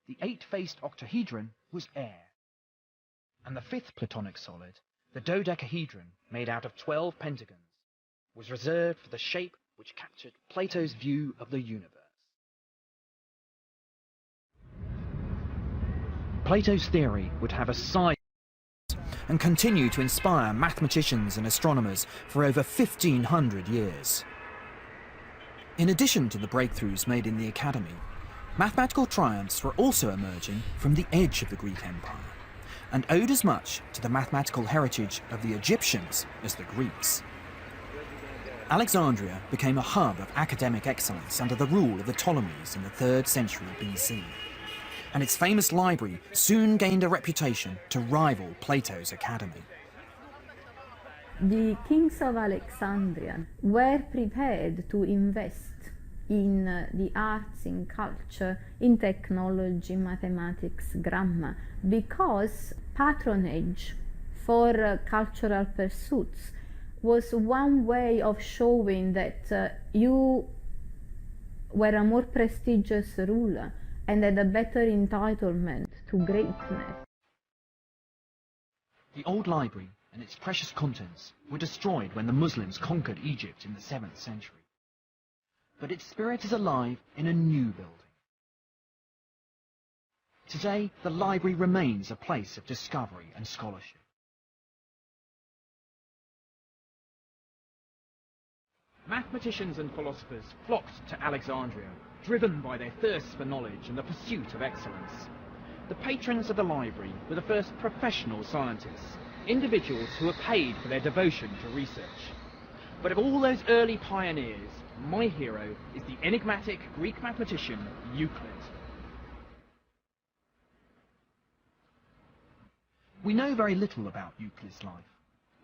The 8-faced octahedron was air. And the 5th Platonic solid, the dodecahedron, made out of 12 pentagons, was reserved for the shape which captured Plato's view of the universe. Plato's theory would have a size and continue to inspire mathematicians and astronomers for over 1,500 years. In addition to the breakthroughs made in the Academy, mathematical triumphs were also emerging from the edge of the Greek Empire, and owed as much to the mathematical heritage of the Egyptians as the Greeks. Alexandria became a hub of academic excellence under the rule of the Ptolemies in the 3rd century BC, and its famous library soon gained a reputation to rival Plato's Academy. The kings of Alexandria were prepared to invest in the arts, in culture, in technology, mathematics, grammar, because patronage for cultural pursuits was one way of showing that you were a more prestigious ruler and had a better entitlement to greatness. The old library and its precious contents were destroyed when the Muslims conquered Egypt in the 7th century. But its spirit is alive in a new building. Today, the library remains a place of discovery and scholarship. Mathematicians and philosophers flocked to Alexandria, driven by their thirst for knowledge and the pursuit of excellence. The patrons of the library were the first professional scientists, individuals who were paid for their devotion to research. But of all those early pioneers, my hero is the enigmatic Greek mathematician Euclid. We know very little about Euclid's life,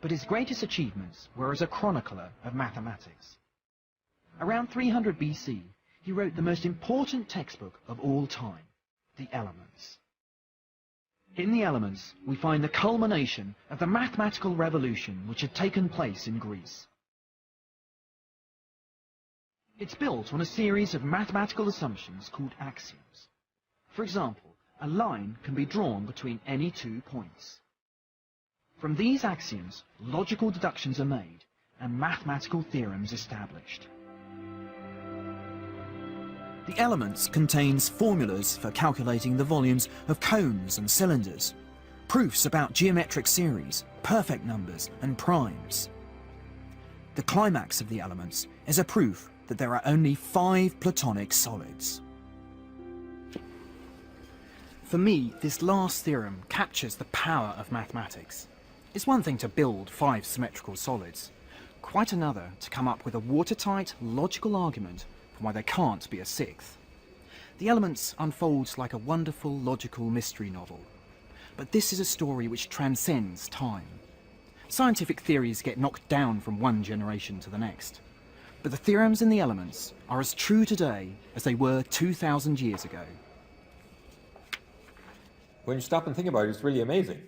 but his greatest achievements were as a chronicler of mathematics. Around 300 BC, he wrote the most important textbook of all time, the Elements. In the Elements, we find the culmination of the mathematical revolution which had taken place in Greece. It's built on a series of mathematical assumptions called axioms. For example, a line can be drawn between any 2 points. From these axioms, logical deductions are made and mathematical theorems established. The Elements contains formulas for calculating the volumes of cones and cylinders, proofs about geometric series, perfect numbers and primes. The climax of the Elements is a proof that there are only 5 Platonic solids. For me, this last theorem captures the power of mathematics. It's one thing to build 5 symmetrical solids, quite another to come up with a watertight, logical argument for why there can't be a 6th. The Elements unfolds like a wonderful, logical mystery novel. But this is a story which transcends time. Scientific theories get knocked down from one generation to the next. But the theorems in the Elements are as true today as they were 2,000 years ago. When you stop and think about it, it's really amazing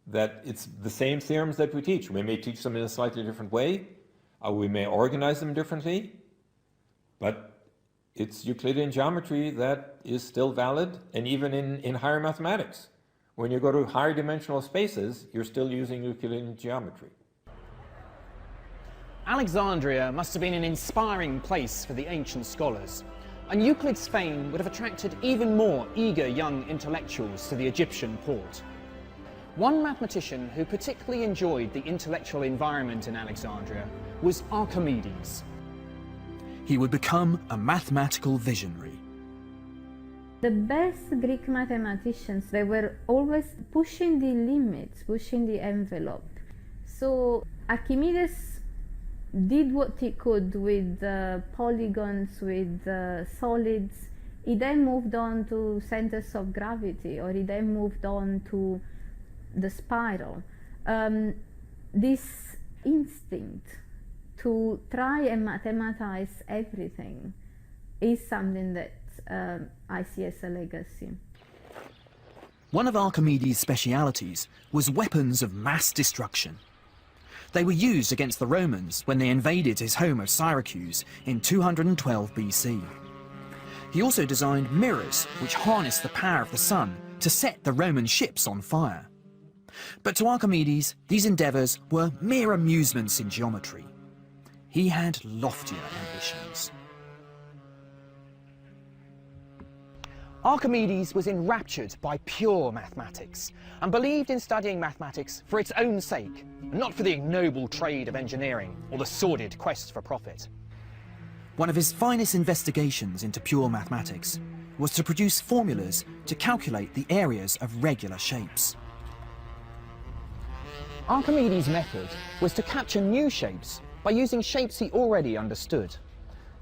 that it's the same theorems that we teach. We may teach them in a slightly different way, or we may organize them differently, but it's Euclidean geometry that is still valid, and even in higher mathematics. When you go to higher dimensional spaces, you're still using Euclidean geometry. Alexandria must have been an inspiring place for the ancient scholars, and Euclid's fame would have attracted even more eager young intellectuals to the Egyptian port. One mathematician who particularly enjoyed the intellectual environment in Alexandria was Archimedes. He would become a mathematical visionary. The best Greek mathematicians, they were always pushing the limits, pushing the envelope. So Archimedes did what he could with polygons, with solids. He then moved on to centers of gravity, or he then moved on to the spiral. This instinct to try and mathematize everything is something that I see as a legacy. One of Archimedes' specialities was weapons of mass destruction. They were used against the Romans when they invaded his home of Syracuse in 212 BC. He also designed mirrors which harnessed the power of the sun to set the Roman ships on fire. But to Archimedes, these endeavours were mere amusements in geometry. He had loftier ambitions. Archimedes was enraptured by pure mathematics and believed in studying mathematics for its own sake, and not for the ignoble trade of engineering or the sordid quest for profit. One of his finest investigations into pure mathematics was to produce formulas to calculate the areas of regular shapes. Archimedes' method was to capture new shapes by using shapes he already understood.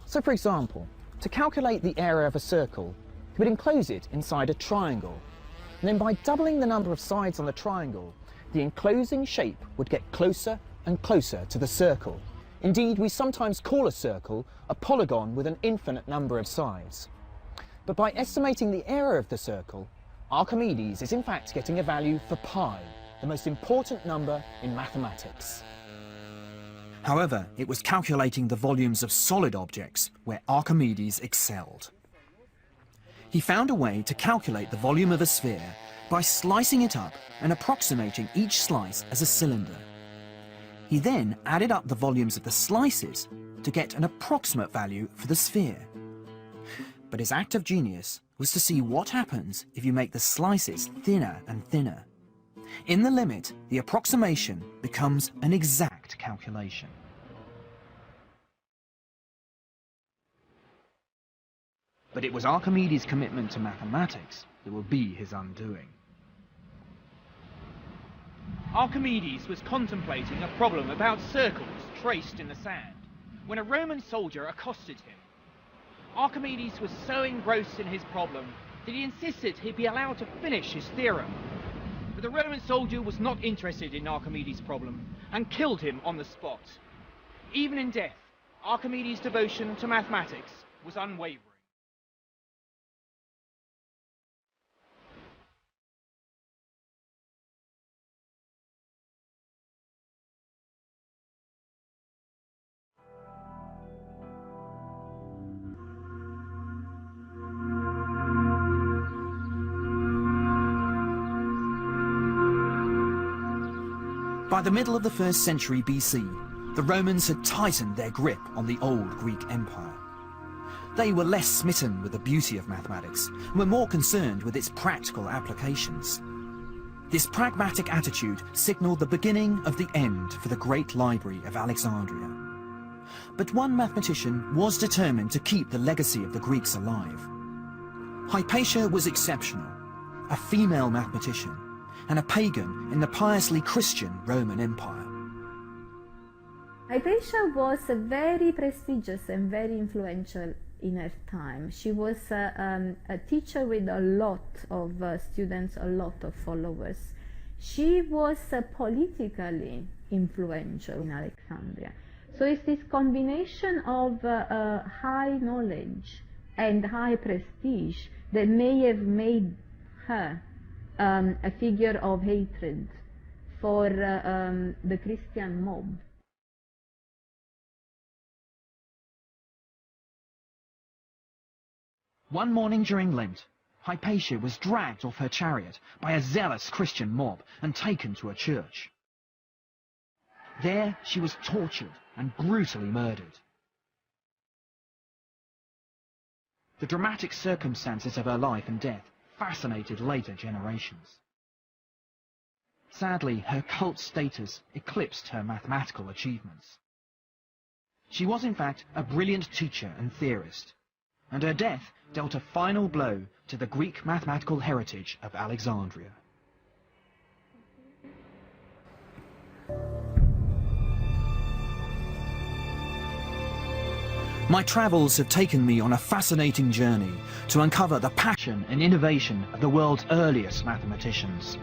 So, for example, to calculate the area of a circle, he would enclose it inside a triangle. And then by doubling the number of sides on the triangle, the enclosing shape would get closer and closer to the circle. Indeed, we sometimes call a circle a polygon with an infinite number of sides. But by estimating the area of the circle, Archimedes is in fact getting a value for pi, the most important number in mathematics. However, it was calculating the volumes of solid objects where Archimedes excelled. He found a way to calculate the volume of a sphere by slicing it up and approximating each slice as a cylinder. He then added up the volumes of the slices to get an approximate value for the sphere. But his act of genius was to see what happens if you make the slices thinner and thinner. In the limit, the approximation becomes an exact calculation. But it was Archimedes' commitment to mathematics that will be his undoing. Archimedes was contemplating a problem about circles traced in the sand when a Roman soldier accosted him. Archimedes was so engrossed in his problem that he insisted he be allowed to finish his theorem. But the Roman soldier was not interested in Archimedes' problem and killed him on the spot. Even in death, Archimedes' devotion to mathematics was unwavering. By the middle of the 1st century BC, the Romans had tightened their grip on the old Greek Empire. They were less smitten with the beauty of mathematics and were more concerned with its practical applications. This pragmatic attitude signalled the beginning of the end for the great library of Alexandria. But one mathematician was determined to keep the legacy of the Greeks alive. Hypatia was exceptional, a female mathematician, and a pagan in the piously Christian Roman Empire. Hypatia was very prestigious and very influential in her time. She was a teacher with a lot of students, a lot of followers. She was politically influential in Alexandria. So it's this combination of high knowledge and high prestige that may have made her a figure of hatred for the Christian mob. One morning during Lent, Hypatia was dragged off her chariot by a zealous Christian mob and taken to a church. There she was tortured and brutally murdered. The dramatic circumstances of her life and death fascinated later generations. Sadly, her cult status eclipsed her mathematical achievements. She was in fact a brilliant teacher and theorist, and her death dealt a final blow to the Greek mathematical heritage of Alexandria. My travels have taken me on a fascinating journey to uncover the passion and innovation of the world's earliest mathematicians.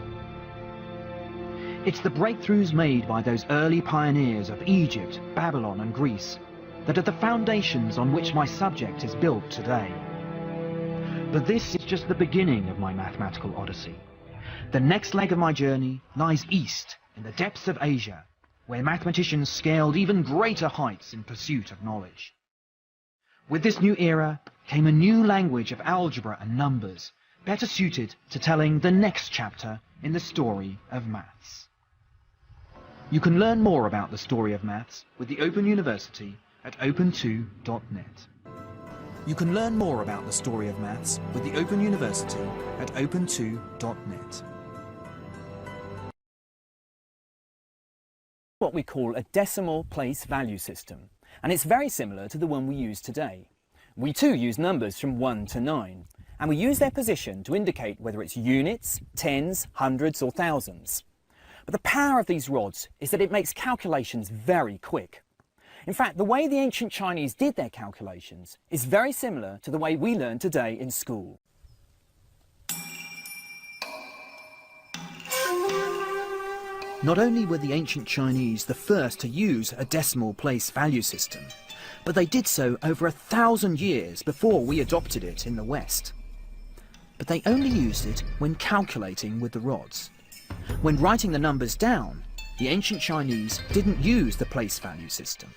It's the breakthroughs made by those early pioneers of Egypt, Babylon and Greece that are the foundations on which my subject is built today. But this is just the beginning of my mathematical odyssey. The next leg of my journey lies east in the depths of Asia, where mathematicians scaled even greater heights in pursuit of knowledge. With this new era came a new language of algebra and numbers, better suited to telling the next chapter in the story of maths. You can learn more about the story of maths with the Open University at open2.net. You can learn more about the story of maths with the Open University at open2.net. What we call a decimal place value system, and it's very similar to the one we use today. We too use numbers from 1 to 9, and we use their position to indicate whether it's units, tens, hundreds or thousands. But the power of these rods is that it makes calculations very quick. In fact, the way the ancient Chinese did their calculations is very similar to the way we learn today in school. Not only were the ancient Chinese the first to use a decimal place value system, but they did so over 1,000 years before we adopted it in the West. But they only used it when calculating with the rods. When writing the numbers down, the ancient Chinese didn't use the place value system.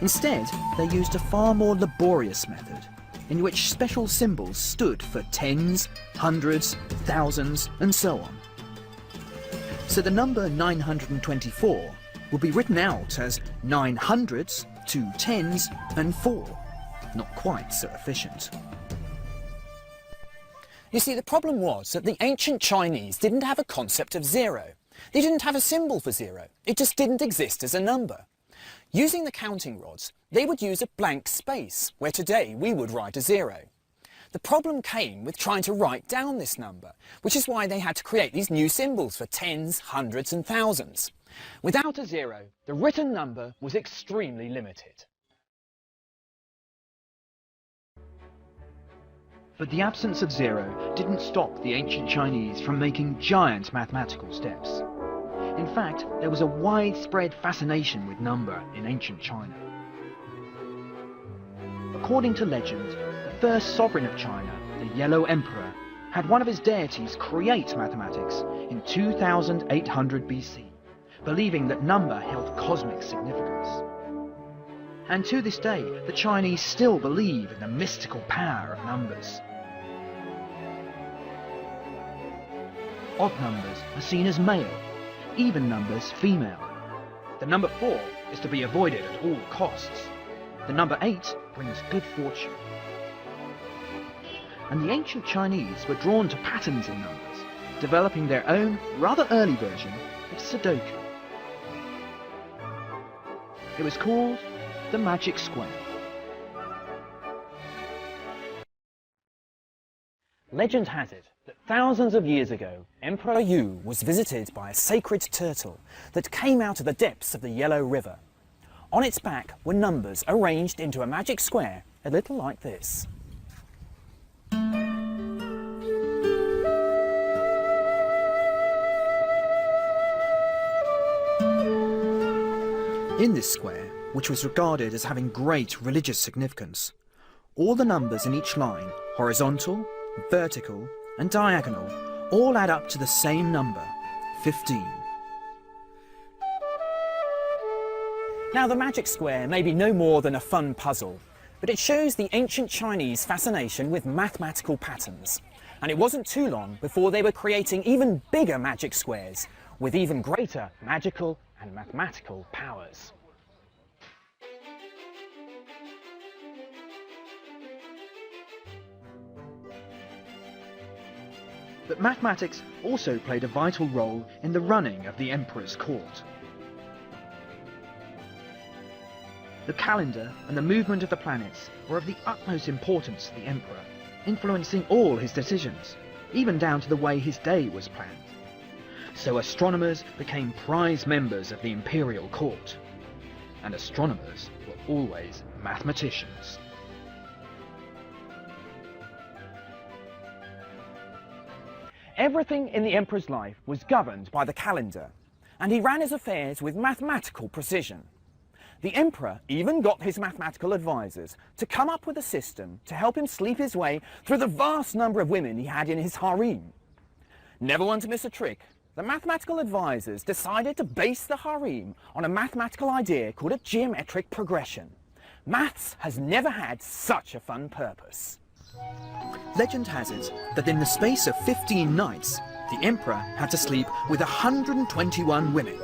Instead, they used a far more laborious method, in which special symbols stood for tens, hundreds, thousands, and so on. So the number 924 will be written out as 9 hundreds, 2 tens, and 4. Not quite so efficient. You see, the problem was that the ancient Chinese didn't have a concept of zero. They didn't have a symbol for zero. It just didn't exist as a number. Using the counting rods, they would use a blank space, where today we would write a 0. The problem came with trying to write down this number, which is why they had to create these new symbols for tens, hundreds and thousands. Without a 0, the written number was extremely limited. But the absence of 0 didn't stop the ancient Chinese from making giant mathematical steps. In fact, there was a widespread fascination with number in ancient China. According to legend, the first sovereign of China, the Yellow Emperor, had one of his deities create mathematics in 2800 BC, believing that number held cosmic significance. And to this day, the Chinese still believe in the mystical power of numbers. Odd numbers are seen as male, even numbers female. The number 4 is to be avoided at all costs. The number 8 brings good fortune. And the ancient Chinese were drawn to patterns in numbers, developing their own rather early version of Sudoku. It was called the Magic Square. Legend has it that thousands of years ago, Emperor Yu was visited by a sacred turtle that came out of the depths of the Yellow River. On its back were numbers arranged into a magic square, a little like this. In this square, which was regarded as having great religious significance, all the numbers in each line, horizontal, vertical, and diagonal, all add up to the same number, 15. Now, the magic square may be no more than a fun puzzle, but it shows the ancient Chinese fascination with mathematical patterns. And it wasn't too long before they were creating even bigger magic squares, with even greater magical and mathematical powers. But mathematics also played a vital role in the running of the emperor's court. The calendar and the movement of the planets were of the utmost importance to the emperor, influencing all his decisions, even down to the way his day was planned. So astronomers became prize members of the imperial court, and astronomers were always mathematicians. Everything in the emperor's life was governed by the calendar, and he ran his affairs with mathematical precision. The emperor even got his mathematical advisors to come up with a system to help him sleep his way through the vast number of women he had in his harem. Never one to miss a trick, the mathematical advisors decided to base the harem on a mathematical idea called a geometric progression. Maths has never had such a fun purpose. Legend has it that in the space of 15 nights, the emperor had to sleep with 121 women.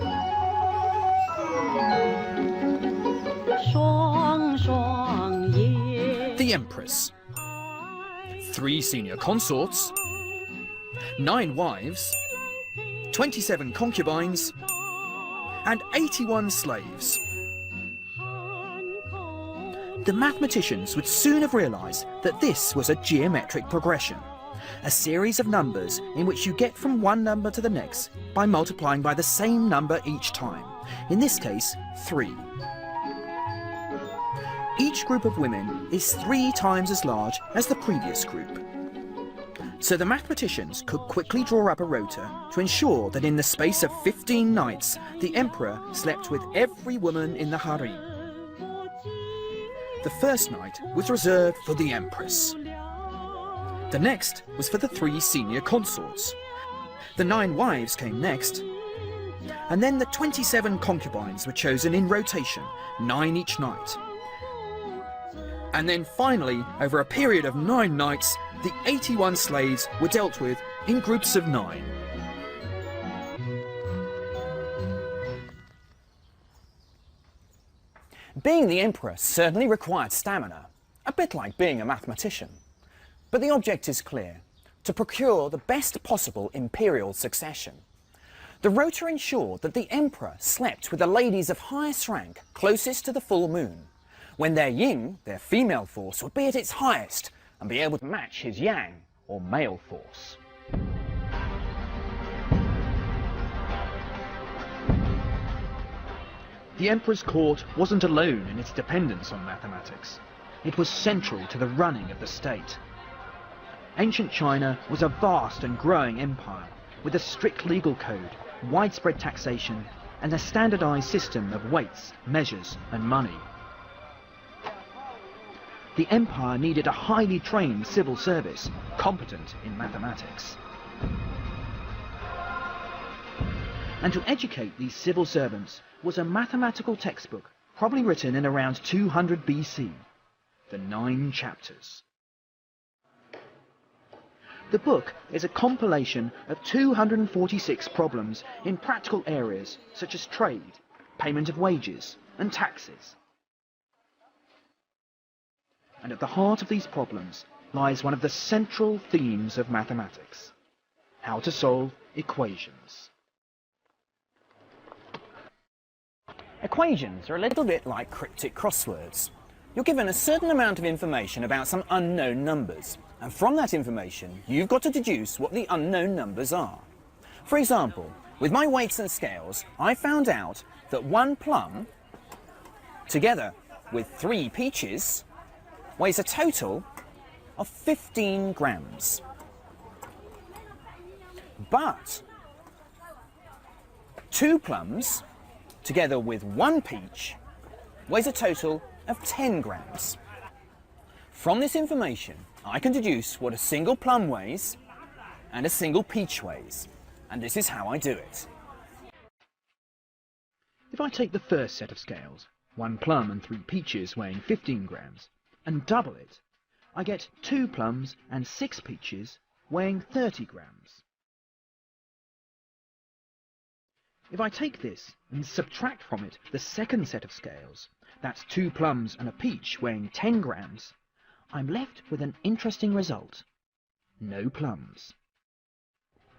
The empress, 3 senior consorts, 9 wives, 27 concubines, and 81 slaves. The mathematicians would soon have realised that this was a geometric progression, a series of numbers in which you get from one number to the next by multiplying by the same number each time, in this case 3. Each group of women is 3 times as large as the previous group. So the mathematicians could quickly draw up a rota to ensure that in the space of 15 nights the emperor slept with every woman in the harem. The first night was reserved for the empress. The next was for the 3 senior consorts. The 9 wives came next, and then the 27 concubines were chosen in rotation, 9 each night. And then finally, over a period of 9 nights, the 81 slaves were dealt with in groups of 9. Being the emperor certainly required stamina, a bit like being a mathematician. But the object is clear: to procure the best possible imperial succession. The rota ensured that the emperor slept with the ladies of highest rank closest to the full moon, when their yin, their female force, would be at its highest and be able to match his yang, or male force. The emperor's court wasn't alone in its dependence on mathematics. It was central to the running of the state. Ancient China was a vast and growing empire with a strict legal code, widespread taxation, and a standardized system of weights, measures, and money. The empire needed a highly trained civil service, competent in mathematics. And to educate these civil servants was a mathematical textbook, probably written in around 200 BC, the 9 chapters. The book is a compilation of 246 problems in practical areas such as trade, payment of wages, and taxes. And at the heart of these problems lies one of the central themes of mathematics: how to solve equations. Equations are a little bit like cryptic crosswords. You're given a certain amount of information about some unknown numbers, and from that information you've got to deduce what the unknown numbers are. For example, with my weights and scales, I found out that 1 plum, together with 3 peaches, weighs a total of 15 grams. But 2 plums, together with 1 peach, weighs a total of 10 grams. From this information, I can deduce what a single plum weighs and a single peach weighs, and this is how I do it. If I take the first set of scales, 1 plum and 3 peaches weighing 15 grams, and double it, I get 2 plums and 6 peaches weighing 30 grams. If I take this and subtract from it the second set of scales, that's 2 plums and a peach weighing 10 grams, I'm left with an interesting result: no plums.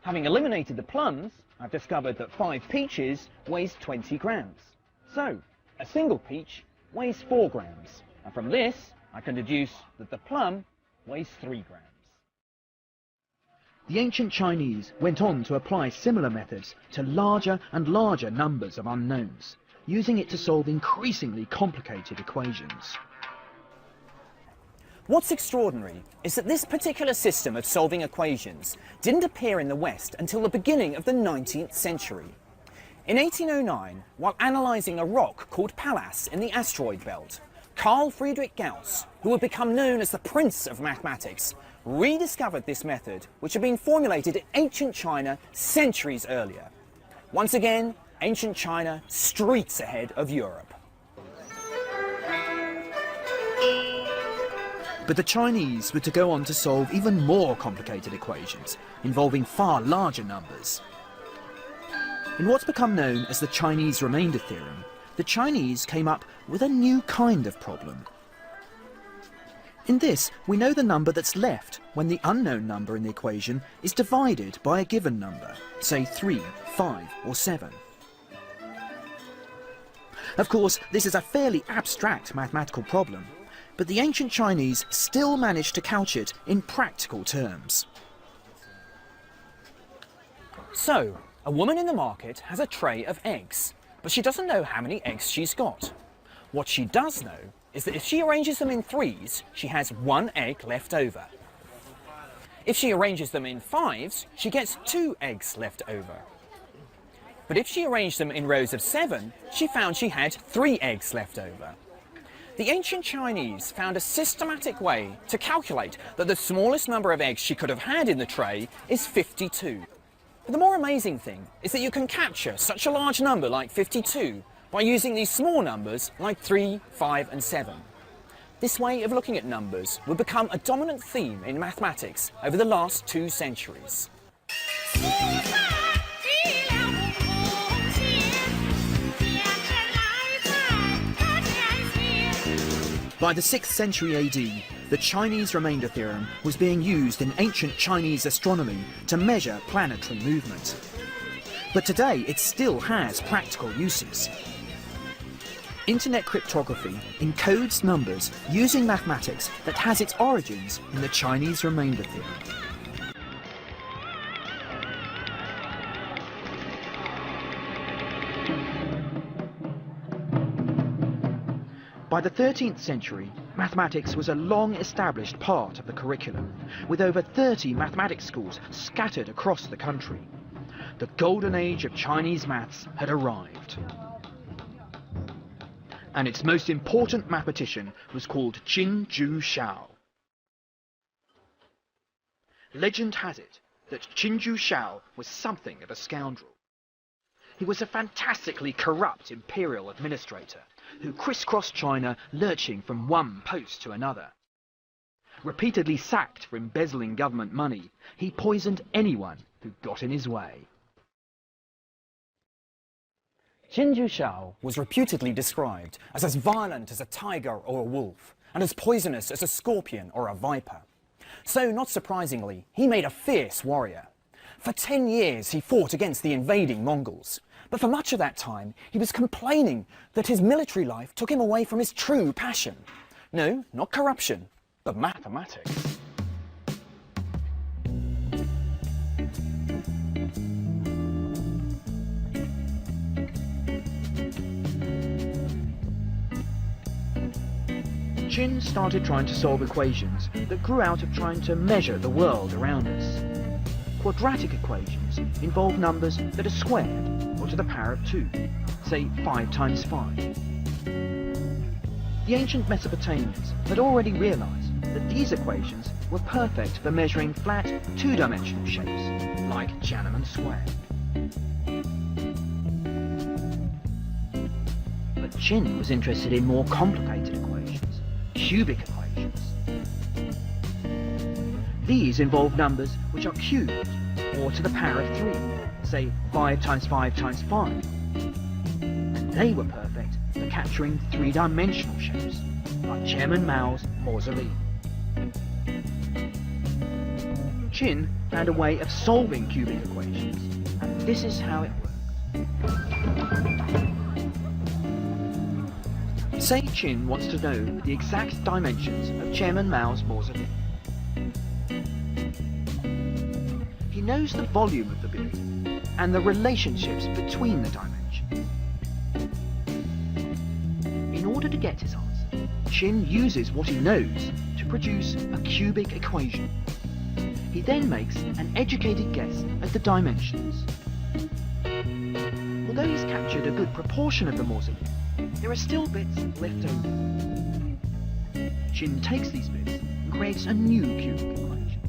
Having eliminated the plums, I've discovered that 5 peaches weighs 20 grams. So, a single peach weighs 4 grams, and from this I can deduce that the plum weighs 3 grams. The ancient Chinese went on to apply similar methods to larger and larger numbers of unknowns, using it to solve increasingly complicated equations. What's extraordinary is that this particular system of solving equations didn't appear in the West until the beginning of the 19th century. In 1809, while analysing a rock called Pallas in the asteroid belt, Carl Friedrich Gauss, who would become known as the Prince of Mathematics, rediscovered this method, which had been formulated in ancient China centuries earlier. Once again, ancient China streets ahead of Europe. But the Chinese were to go on to solve even more complicated equations, involving far larger numbers. In what's become known as the Chinese remainder theorem, the Chinese came up with a new kind of problem. In this, we know the number that's left when the unknown number in the equation is divided by a given number, say 3, 5 or 7. Of course, this is a fairly abstract mathematical problem, but the ancient Chinese still managed to couch it in practical terms. So, a woman in the market has a tray of eggs, but she doesn't know how many eggs she's got. What she does know is that if she arranges them in threes, she has 1 egg left over. If she arranges them in fives, she gets 2 eggs left over. But if she arranged them in rows of 7, she found she had 3 eggs left over. The ancient Chinese found a systematic way to calculate that the smallest number of eggs she could have had in the tray is 52. But the more amazing thing is that you can capture such a large number like 52 by using these small numbers like 3, 5 and 7. This way of looking at numbers would become a dominant theme in mathematics over the last 2 centuries. By the 6th century AD, the Chinese remainder theorem was being used in ancient Chinese astronomy to measure planetary movement. But today it still has practical uses. Internet cryptography encodes numbers using mathematics that has its origins in the Chinese remainder theorem. By the 13th century, mathematics was a long-established part of the curriculum, with over 30 mathematics schools scattered across the country. The golden age of Chinese maths had arrived. And its most important mathematician was called Qin Ju Shao. Legend has it that Qin Ju Shao was something of a scoundrel. He was a fantastically corrupt imperial administrator who crisscrossed China, lurching from one post to another. Repeatedly sacked for embezzling government money, he poisoned anyone who got in his way. Qin Ju Shao was reputedly described as violent as a tiger or a wolf, and as poisonous as a scorpion or a viper. So, not surprisingly, he made a fierce warrior. For 10 years he fought against the invading Mongols, but for much of that time he was complaining that his military life took him away from his true passion. No, not corruption, but mathematics. Qin started trying to solve equations that grew out of trying to measure the world around us. Quadratic equations involve numbers that are squared, or to the power of 2, say 5 times 5. The ancient Mesopotamians had already realized that these equations were perfect for measuring flat, 2-dimensional shapes, like Janneman's square. But Qin was interested in more complicated equations, cubic equations. These involve numbers which are cubed, or to the power of 3, say 5 times 5 times 5. And they were perfect for capturing 3-dimensional shapes, like Chairman Mao's mausoleum. Qin found a way of solving cubic equations, and this is how it worked. Say Qin wants to know the exact dimensions of Chairman Mao's mausoleum. He knows the volume of the building and the relationships between the dimensions. In order to get his answer, Qin uses what he knows to produce a cubic equation. He then makes an educated guess at the dimensions. Although he's captured a good proportion of the mausoleum, there are still bits left over. Qin takes these bits and creates a new cubic equation.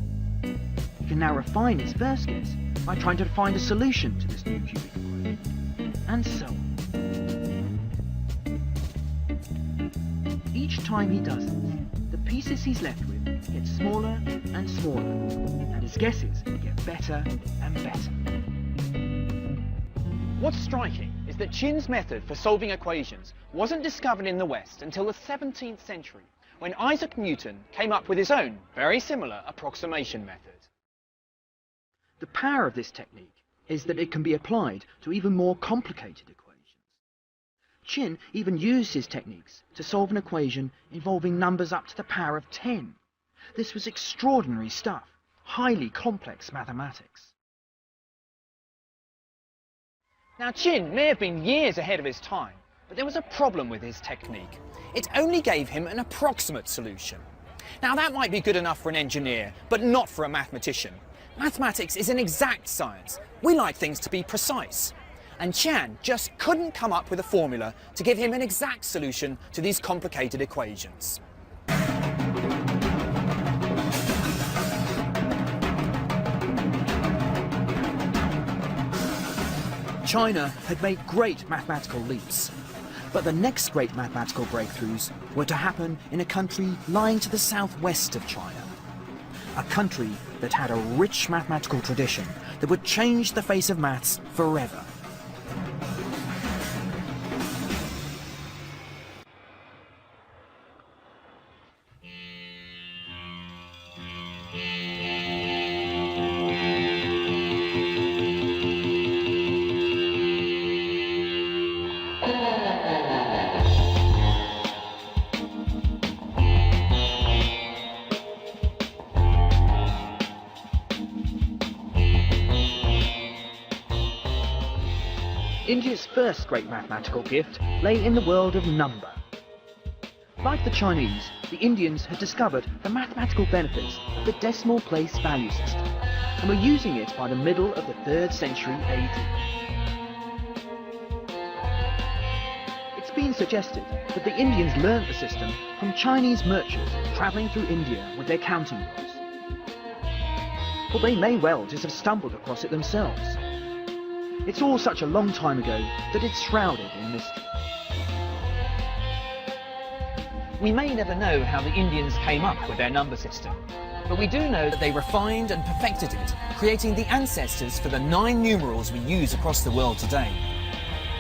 He can now refine his first guess by trying to find a solution to this new cubic equation, and so on. Each time he does this, the pieces he's left with get smaller and smaller, and his guesses get better and better. What's striking is that Qin's method for solving equations wasn't discovered in the West until the 17th century, when Isaac Newton came up with his own, very similar approximation method. The power of this technique is that it can be applied to even more complicated equations. Qin even used his techniques to solve an equation involving numbers up to the power of 10. This was extraordinary stuff, highly complex mathematics. Now Qin may have been years ahead of his time, but there was a problem with his technique. It only gave him an approximate solution. Now that might be good enough for an engineer, but not for a mathematician. Mathematics is an exact science. We like things to be precise. And Qin just couldn't come up with a formula to give him an exact solution to these complicated equations. China had made great mathematical leaps, but the next great mathematical breakthroughs were to happen in a country lying to the southwest of China. A country that had a rich mathematical tradition that would change the face of maths forever. India's first great mathematical gift lay in the world of number. Like the Chinese, the Indians had discovered the mathematical benefits of the decimal place value system and were using it by the middle of the 3rd century AD. It's been suggested that the Indians learnt the system from Chinese merchants travelling through India with their counting books. Or they may well just have stumbled across it themselves. It's all such a long time ago that it's shrouded in mystery. We may never know how the Indians came up with their number system, but we do know that they refined and perfected it, creating the ancestors for the 9 numerals we use across the world today.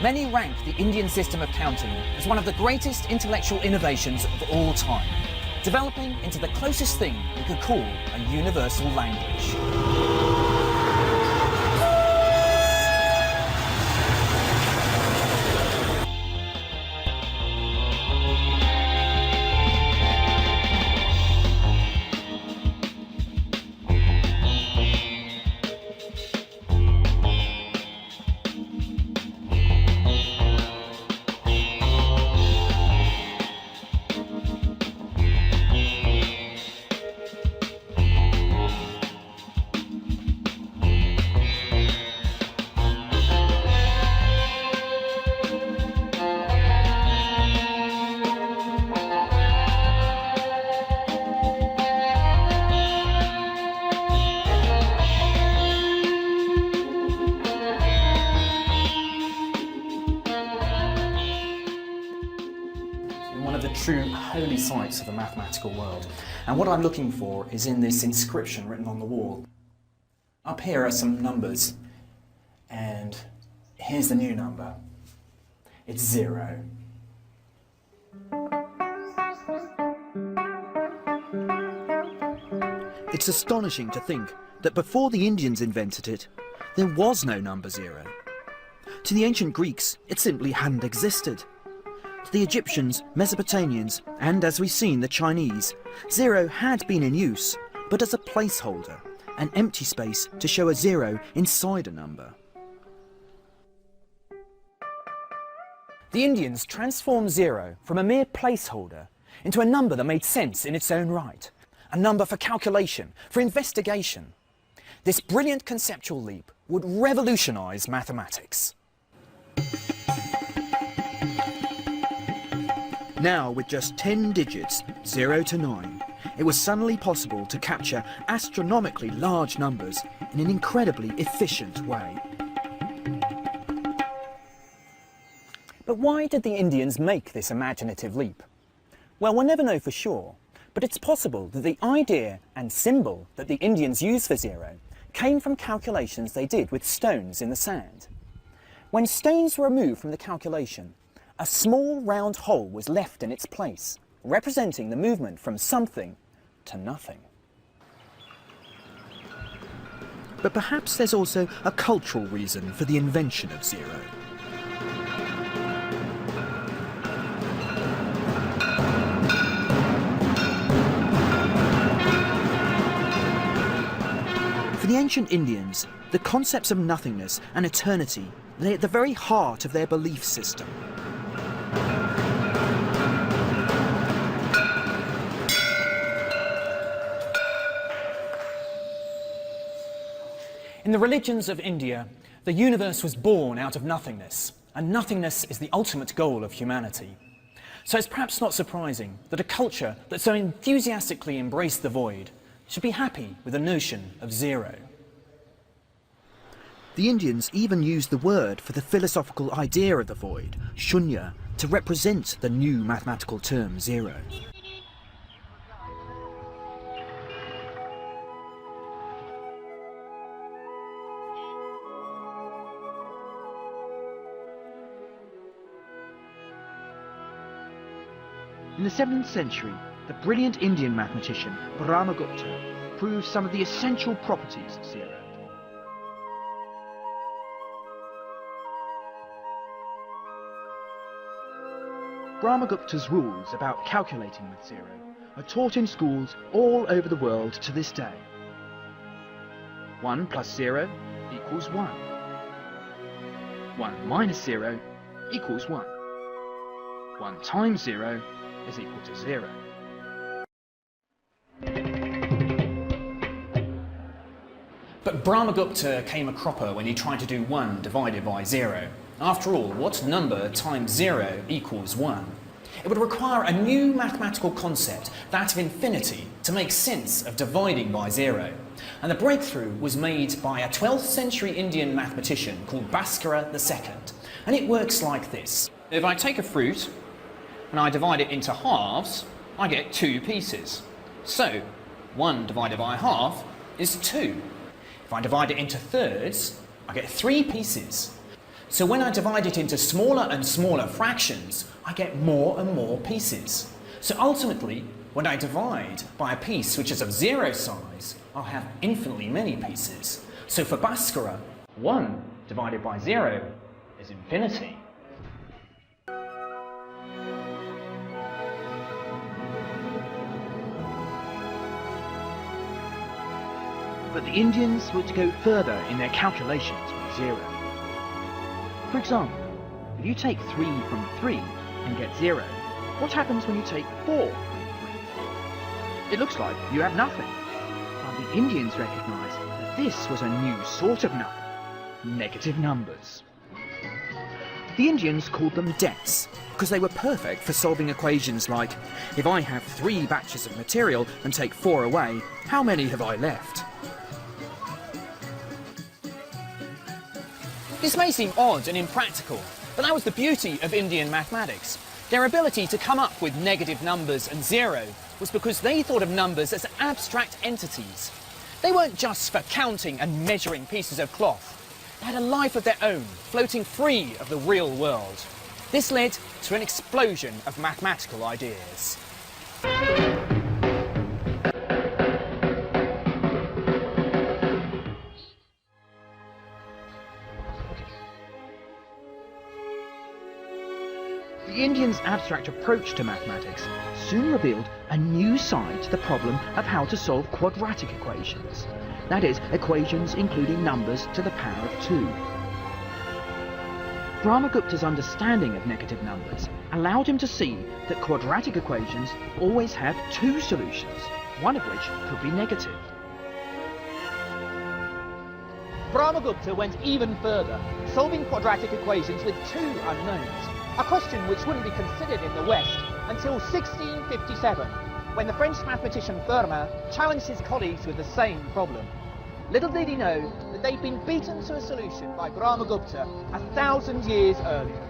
Many rank the Indian system of counting as one of the greatest intellectual innovations of all time, developing into the closest thing we could call a universal language. True holy sites of the mathematical world. And what I'm looking for is in this inscription written on the wall. Up here are some numbers, and here's the new number. It's 0. It's astonishing to think that before the Indians invented it, there was no number 0. To the ancient Greeks, it simply hadn't existed. To the Egyptians, Mesopotamians, and as we've seen, the Chinese, 0 had been in use, but as a placeholder, an empty space to show a 0 inside a number. The Indians transformed 0 from a mere placeholder into a number that made sense in its own right, a number for calculation, for investigation. This brilliant conceptual leap would revolutionise mathematics. Now, with just 10 digits, 0 to 9, it was suddenly possible to capture astronomically large numbers in an incredibly efficient way. But why did the Indians make this imaginative leap? Well, we'll never know for sure, but it's possible that the idea and symbol that the Indians used for 0 came from calculations they did with stones in the sand. When stones were removed from the calculation, a small round hole was left in its place, representing the movement from something to nothing. But perhaps there's also a cultural reason for the invention of 0. For the ancient Indians, the concepts of nothingness and eternity lay at the very heart of their belief system. In the religions of India, the universe was born out of nothingness, and nothingness is the ultimate goal of humanity. So it's perhaps not surprising that a culture that so enthusiastically embraced the void should be happy with the notion of 0. The Indians even used the word for the philosophical idea of the void, shunya, to represent the new mathematical term 0. In the 7th century, the brilliant Indian mathematician Brahmagupta proved some of the essential properties of 0. Brahmagupta's rules about calculating with 0 are taught in schools all over the world to this day. 1 plus 0 equals 1. 1 minus 0 equals 1. 1 times 0 is equal to 0. But Brahmagupta came a cropper when he tried to do 1 divided by 0. After all, what number times 0 equals 1? It would require a new mathematical concept, that of infinity, to make sense of dividing by 0. And the breakthrough was made by a 12th century Indian mathematician called Bhaskara II. And it works like this. If I take a fruit and I divide it into halves, I get 2 pieces. So 1 divided by half is 2. If I divide it into thirds, I get 3 pieces. So when I divide it into smaller and smaller fractions, I get more and more pieces. So ultimately, when I divide by a piece which is of 0 size, I'll have infinitely many pieces. So for Bhaskara, 1 divided by 0 is infinity. But the Indians were to go further in their calculations with 0. For example, if you take 3 from 3 and get 0, what happens when you take 4 from 3? It looks like you have nothing. But the Indians recognised that this was a new sort of number, negative numbers. The Indians called them debts, because they were perfect for solving equations like, if I have 3 batches of material and take 4 away, how many have I left? This may seem odd and impractical, but that was the beauty of Indian mathematics. Their ability to come up with negative numbers and 0 was because they thought of numbers as abstract entities. They weren't just for counting and measuring pieces of cloth. They had a life of their own, floating free of the real world. This led to an explosion of mathematical ideas. the Indians' abstract approach to mathematics soon revealed a new side to the problem of how to solve quadratic equations. That is, equations including numbers to the power of 2. Brahmagupta's understanding of negative numbers allowed him to see that quadratic equations always have 2 solutions, one of which could be negative. Brahmagupta went even further, solving quadratic equations with 2 unknowns, a question which wouldn't be considered in the West until 1657, when the French mathematician Fermat challenged his colleagues with the same problem. Little did he know that they'd been beaten to a solution by Brahmagupta 1,000 years earlier.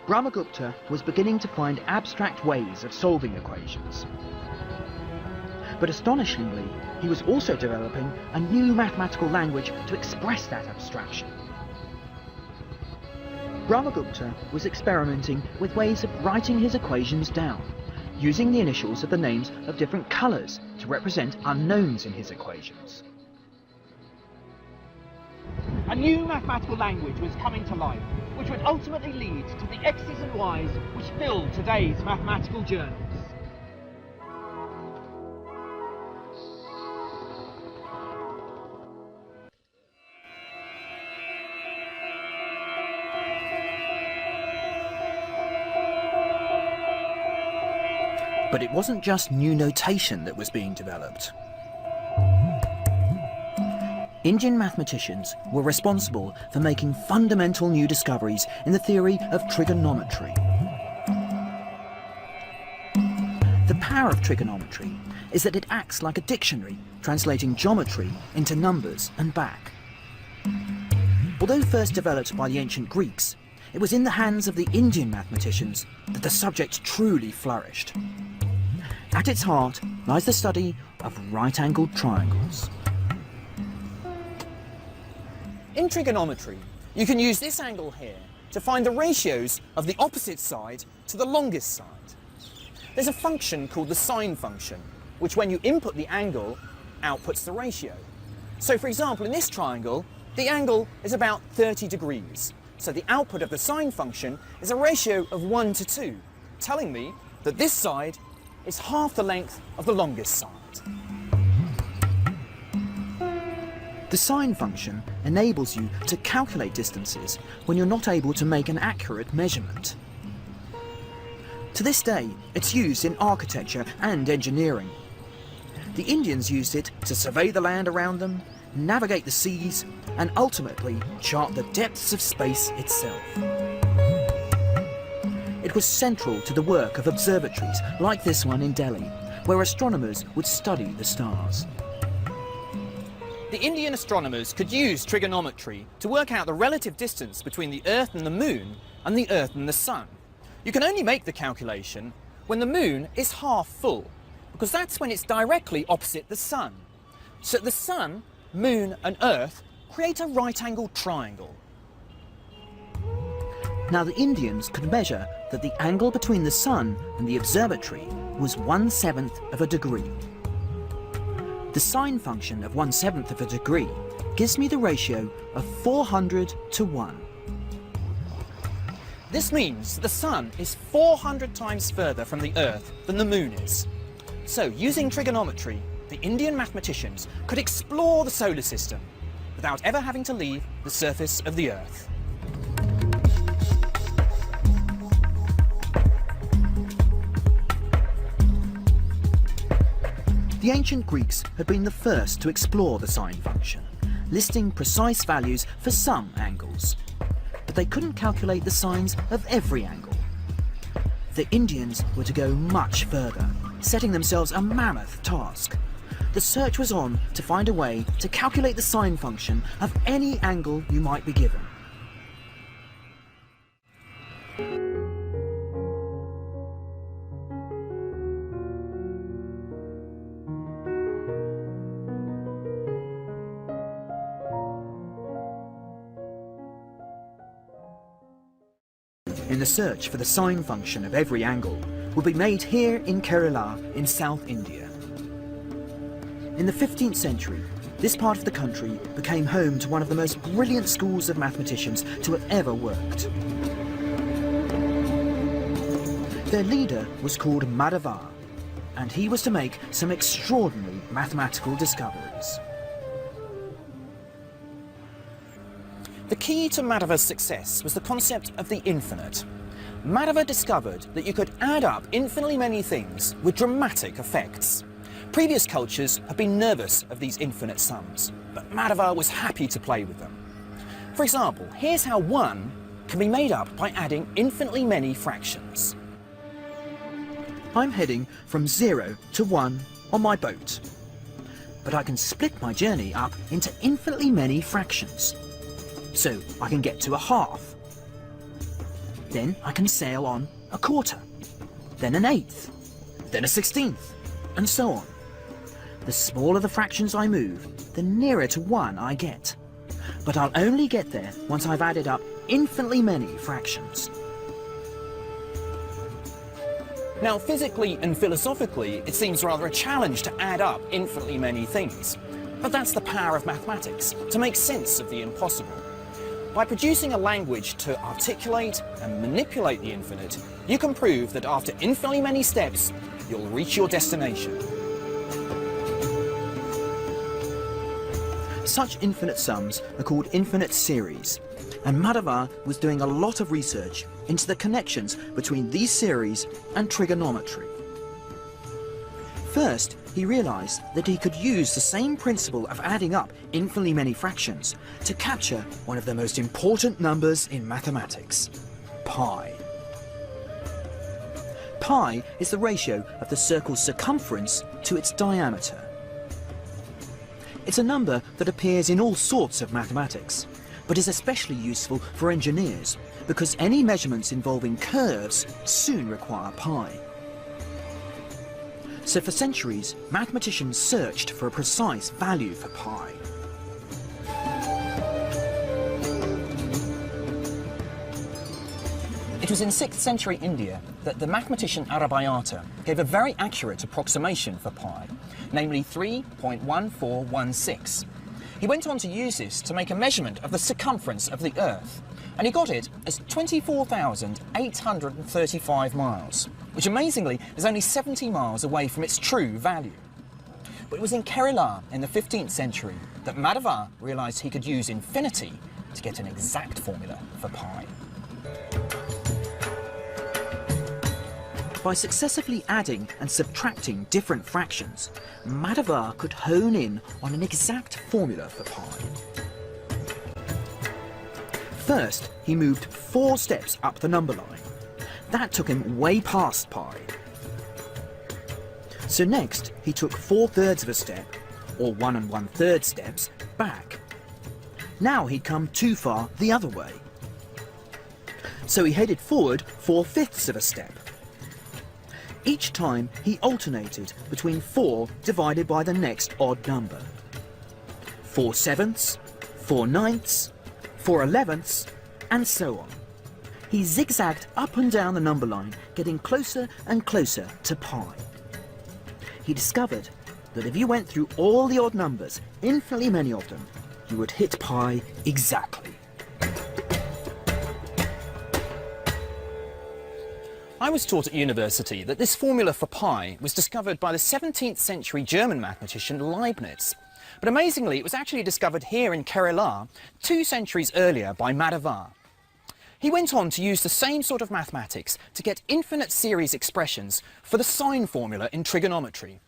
Brahmagupta was beginning to find abstract ways of solving equations. But astonishingly, he was also developing a new mathematical language to express that abstraction. Brahmagupta was experimenting with ways of writing his equations down, using the initials of the names of different colours to represent unknowns in his equations. A new mathematical language was coming to life, which would ultimately lead to the X's and Y's which fill today's mathematical journals. But it wasn't just new notation that was being developed. Indian mathematicians were responsible for making fundamental new discoveries in the theory of trigonometry. The power of trigonometry is that it acts like a dictionary, translating geometry into numbers and back. Although first developed by the ancient Greeks, it was in the hands of the Indian mathematicians that the subject truly flourished. At its heart lies the study of right-angled triangles. In trigonometry, you can use this angle here to find the ratios of the opposite side to the longest side. There's a function called the sine function, which when you input the angle, outputs the ratio. So for example, in this triangle, the angle is about 30 degrees. So the output of the sine function is a ratio of 1 to 2, telling me that this side is half the length of the longest side. The sine function enables you to calculate distances when you're not able to make an accurate measurement. To this day, it's used in architecture and engineering. The Indians used it to survey the land around them, navigate the seas, and ultimately chart the depths of space itself. It was central to the work of observatories like this one in Delhi, where astronomers would study the stars. The Indian astronomers could use trigonometry to work out the relative distance between the Earth and the Moon and the Earth and the Sun. You can only make the calculation when the Moon is half full, because that's when it's directly opposite the Sun. So the Sun, Moon and Earth create a right-angled triangle. Now the Indians could measure that the angle between the Sun and the observatory was 1/7 of a degree. The sine function of 1/7 of a degree gives me the ratio of 400 to 1. This means that the Sun is 400 times further from the Earth than the Moon is. So using trigonometry, the Indian mathematicians could explore the solar system without ever having to leave the surface of the Earth. The ancient Greeks had been the first to explore the sine function, listing precise values for some angles. But they couldn't calculate the sines of every angle. The Indians were to go much further, setting themselves a mammoth task. The search was on to find a way to calculate the sine function of any angle you might be given. In the search for the sine function of every angle will be made here in Kerala in South India. In the 15th century, this part of the country became home to one of the most brilliant schools of mathematicians to have ever worked. Their leader was called Mathologer, and he was to make some extraordinary mathematical discoveries. The key to Mathologer's success was the concept of the infinite. Mathologer discovered that you could add up infinitely many things with dramatic effects. Previous cultures had been nervous of these infinite sums, but Mathologer was happy to play with them. For example, here's how 1 can be made up by adding infinitely many fractions. I'm heading from 0 to 1 on my boat, but I can split my journey up into infinitely many fractions. So I can get to a half. Then I can sail on a quarter, then an eighth, then a 16th, and so on. The smaller the fractions I move, the nearer to 1 I get. But I'll only get there once I've added up infinitely many fractions. Now, physically and philosophically, it seems rather a challenge to add up infinitely many things. But that's the power of mathematics, to make sense of the impossible. By producing a language to articulate and manipulate the infinite, you can prove that after infinitely many steps, you'll reach your destination. Such infinite sums are called infinite series, and Mathologer was doing a lot of research into the connections between these series and trigonometry. First, he realized that he could use the same principle of adding up infinitely many fractions to capture one of the most important numbers in mathematics, pi. Pi is the ratio of the circle's circumference to its diameter. It's a number that appears in all sorts of mathematics, but is especially useful for engineers because any measurements involving curves soon require pi. So for centuries, mathematicians searched for a precise value for pi. It was in 6th century India that the mathematician Aryabhata gave a very accurate approximation for pi, namely 3.1416. He went on to use this to make a measurement of the circumference of the Earth, and he got it as 24,835 miles, which amazingly is only 70 miles away from its true value. But it was in Kerala in the 15th century that Mathologer realised he could use infinity to get an exact formula for pi. By successively adding and subtracting different fractions, Mathologer could hone in on an exact formula for pi. First, he moved 4 steps up the number line. That took him way past pi. So next, he took 4/3 of a step, or 1 1/3 steps, back. Now he'd come too far the other way. So he headed forward 4/5 of a step. Each time he alternated between 4 divided by the next odd number. 4/7, 4/9, 4/11, and so on. He zigzagged up and down the number line, getting closer and closer to pi. He discovered that if you went through all the odd numbers, infinitely many of them, you would hit pi exactly. I was taught at university that this formula for pi was discovered by the 17th century German mathematician Leibniz. But amazingly, it was actually discovered here in Kerala 2 centuries earlier by Mathologer. He went on to use the same sort of mathematics to get infinite series expressions for the sine formula in trigonometry.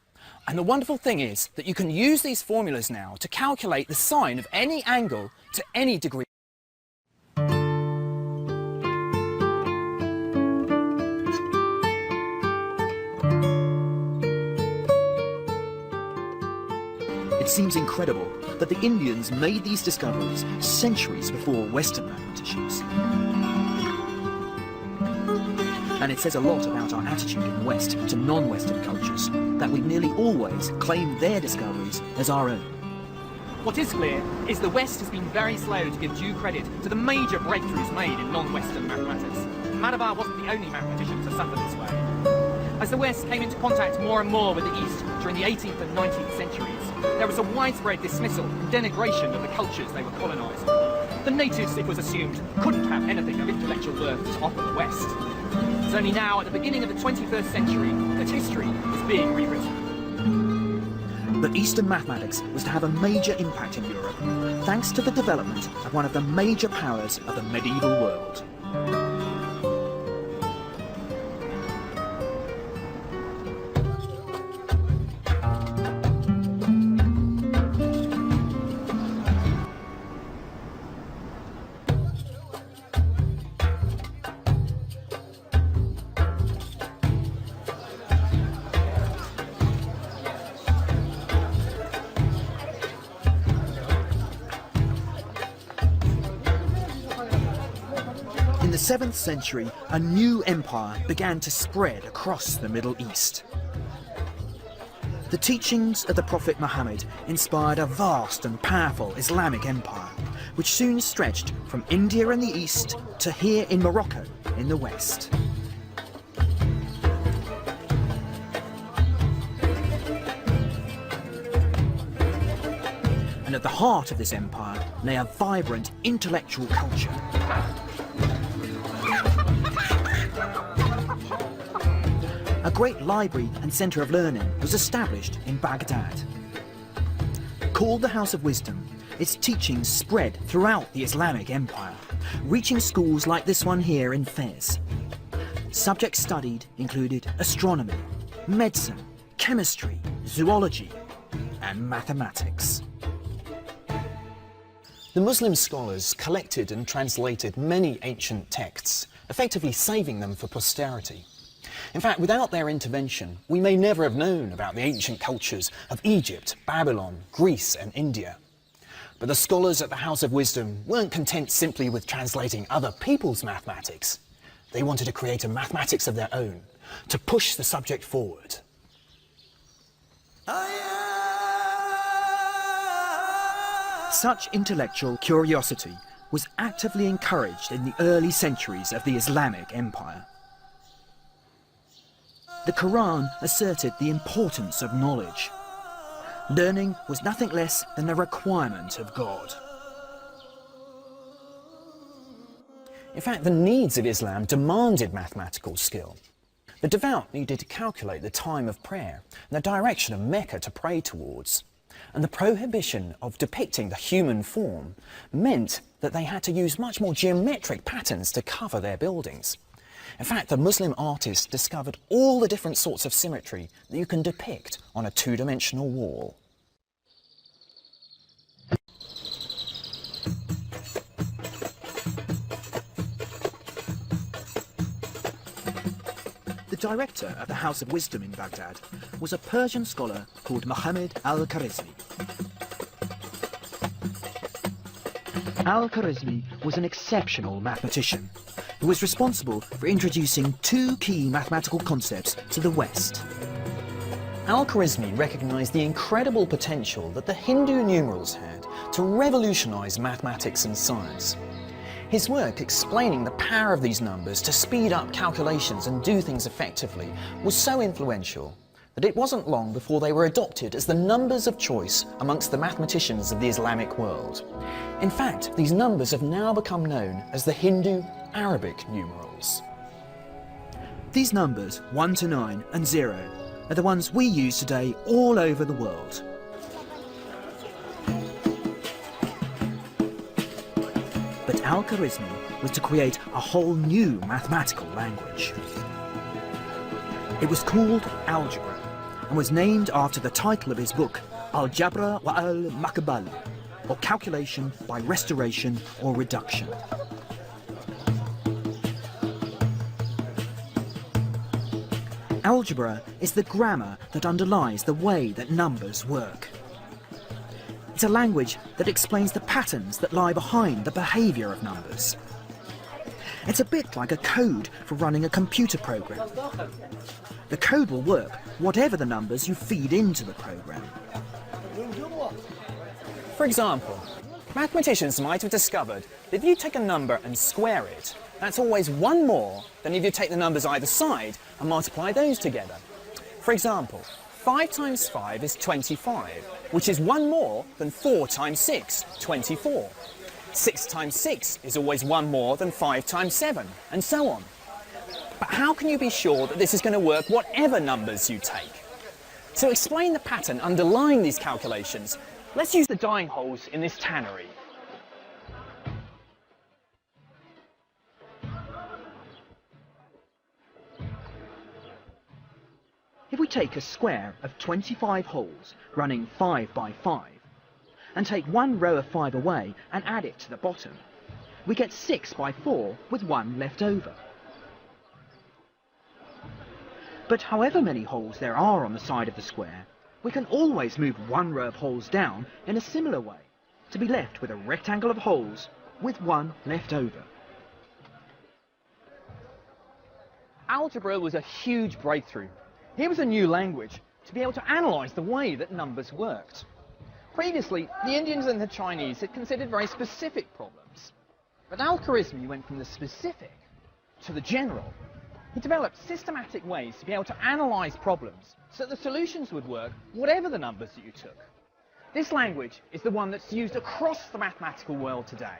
And the wonderful thing is that you can use these formulas now to calculate the sine of any angle to any degree. It seems incredible that the Indians made these discoveries centuries before Western mathematicians. And it says a lot about our attitude in the West to non-Western cultures, that we've nearly always claimed their discoveries as our own. What is clear is the West has been very slow to give due credit to the major breakthroughs made in non-Western mathematics. Mathologer wasn't the only mathematician to suffer this way. As the West came into contact more and more with the East during the 18th and 19th centuries, there was a widespread dismissal and denigration of the cultures they were colonising. The natives, it was assumed, couldn't have anything of intellectual worth to offer the West. It's only now, at the beginning of the 21st century, that history is being rewritten. But Eastern mathematics was to have a major impact in Europe, thanks to the development of one of the major powers of the medieval world. In the 7th century, a new empire began to spread across the Middle East. The teachings of the Prophet Muhammad inspired a vast and powerful Islamic empire, which soon stretched from India in the east to here in Morocco in the west. And at the heart of this empire lay a vibrant intellectual culture. A great library and centre of learning was established in Baghdad. Called the House of Wisdom, its teachings spread throughout the Islamic Empire, reaching schools like this one here in Fez. Subjects studied included astronomy, medicine, chemistry, zoology, and mathematics. The Muslim scholars collected and translated many ancient texts, effectively saving them for posterity. In fact, without their intervention, we may never have known about the ancient cultures of Egypt, Babylon, Greece and India. But the scholars at the House of Wisdom weren't content simply with translating other people's mathematics. They wanted to create a mathematics of their own, to push the subject forward. Such intellectual curiosity was actively encouraged in the early centuries of the Islamic Empire. The Quran asserted the importance of knowledge. Learning was nothing less than a requirement of God. In fact, the needs of Islam demanded mathematical skill. The devout needed to calculate the time of prayer and the direction of Mecca to pray towards. And the prohibition of depicting the human form meant that they had to use much more geometric patterns to cover their buildings. In fact, the Muslim artists discovered all the different sorts of symmetry that you can depict on a two-dimensional wall. The director of the House of Wisdom in Baghdad was a Persian scholar called Muhammad al-Khwarizmi. Al-Khwarizmi was an exceptional mathematician who was responsible for introducing two key mathematical concepts to the West. Al-Khwarizmi recognized the incredible potential that the Hindu numerals had to revolutionize mathematics and science. His work explaining the power of these numbers to speed up calculations and do things effectively was so influential that it wasn't long before they were adopted as the numbers of choice amongst the mathematicians of the Islamic world. In fact, these numbers have now become known as the Hindu-Arabic numerals. These numbers, 1 to 9 and 0, are the ones we use today all over the world. But Al-Khwarizmi was to create a whole new mathematical language. It was called Algebra and was named after the title of his book, Algebra wa al-Makbal, or calculation by restoration or reduction. Algebra is the grammar that underlies the way that numbers work. It's a language that explains the patterns that lie behind the behaviour of numbers. It's a bit like a code for running a computer program. The code will work whatever the numbers you feed into the program. For example, mathematicians might have discovered that if you take a number and square it, that's always one more than if you take the numbers either side and multiply those together. For example, 5 times 5 is 25, which is 1 more than 4 times 6, 24. 6 times 6 is always 1 more than 5 times 7, and so on. But how can you be sure that this is going to work whatever numbers you take? To explain the pattern underlying these calculations, let's use the dyeing holes in this tannery. If we take a square of 25 holes running 5 by 5 and take one row of 5 away and add it to the bottom, we get 6 by 4 with 1 left over. But however many holes there are on the side of the square, we can always move one row of holes down in a similar way to be left with a rectangle of holes with 1 left over. Algebra was a huge breakthrough. Here was a new language to be able to analyse the way that numbers worked. Previously, the Indians and the Chinese had considered very specific problems. But Al-Khwarizmi went from the specific to the general. He developed systematic ways to be able to analyse problems so that the solutions would work whatever the numbers that you took. This language is the one that's used across the mathematical world today.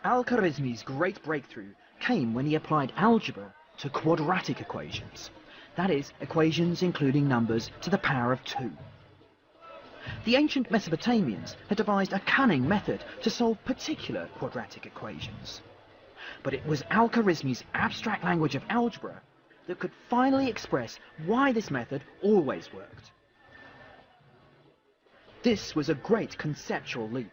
Al-Khwarizmi's great breakthrough came when he applied algebra to quadratic equations, that is, equations including numbers to the power of 2. The ancient Mesopotamians had devised a cunning method to solve particular quadratic equations. But it was Al-Khwarizmi's abstract language of algebra that could finally express why this method always worked. This was a great conceptual leap,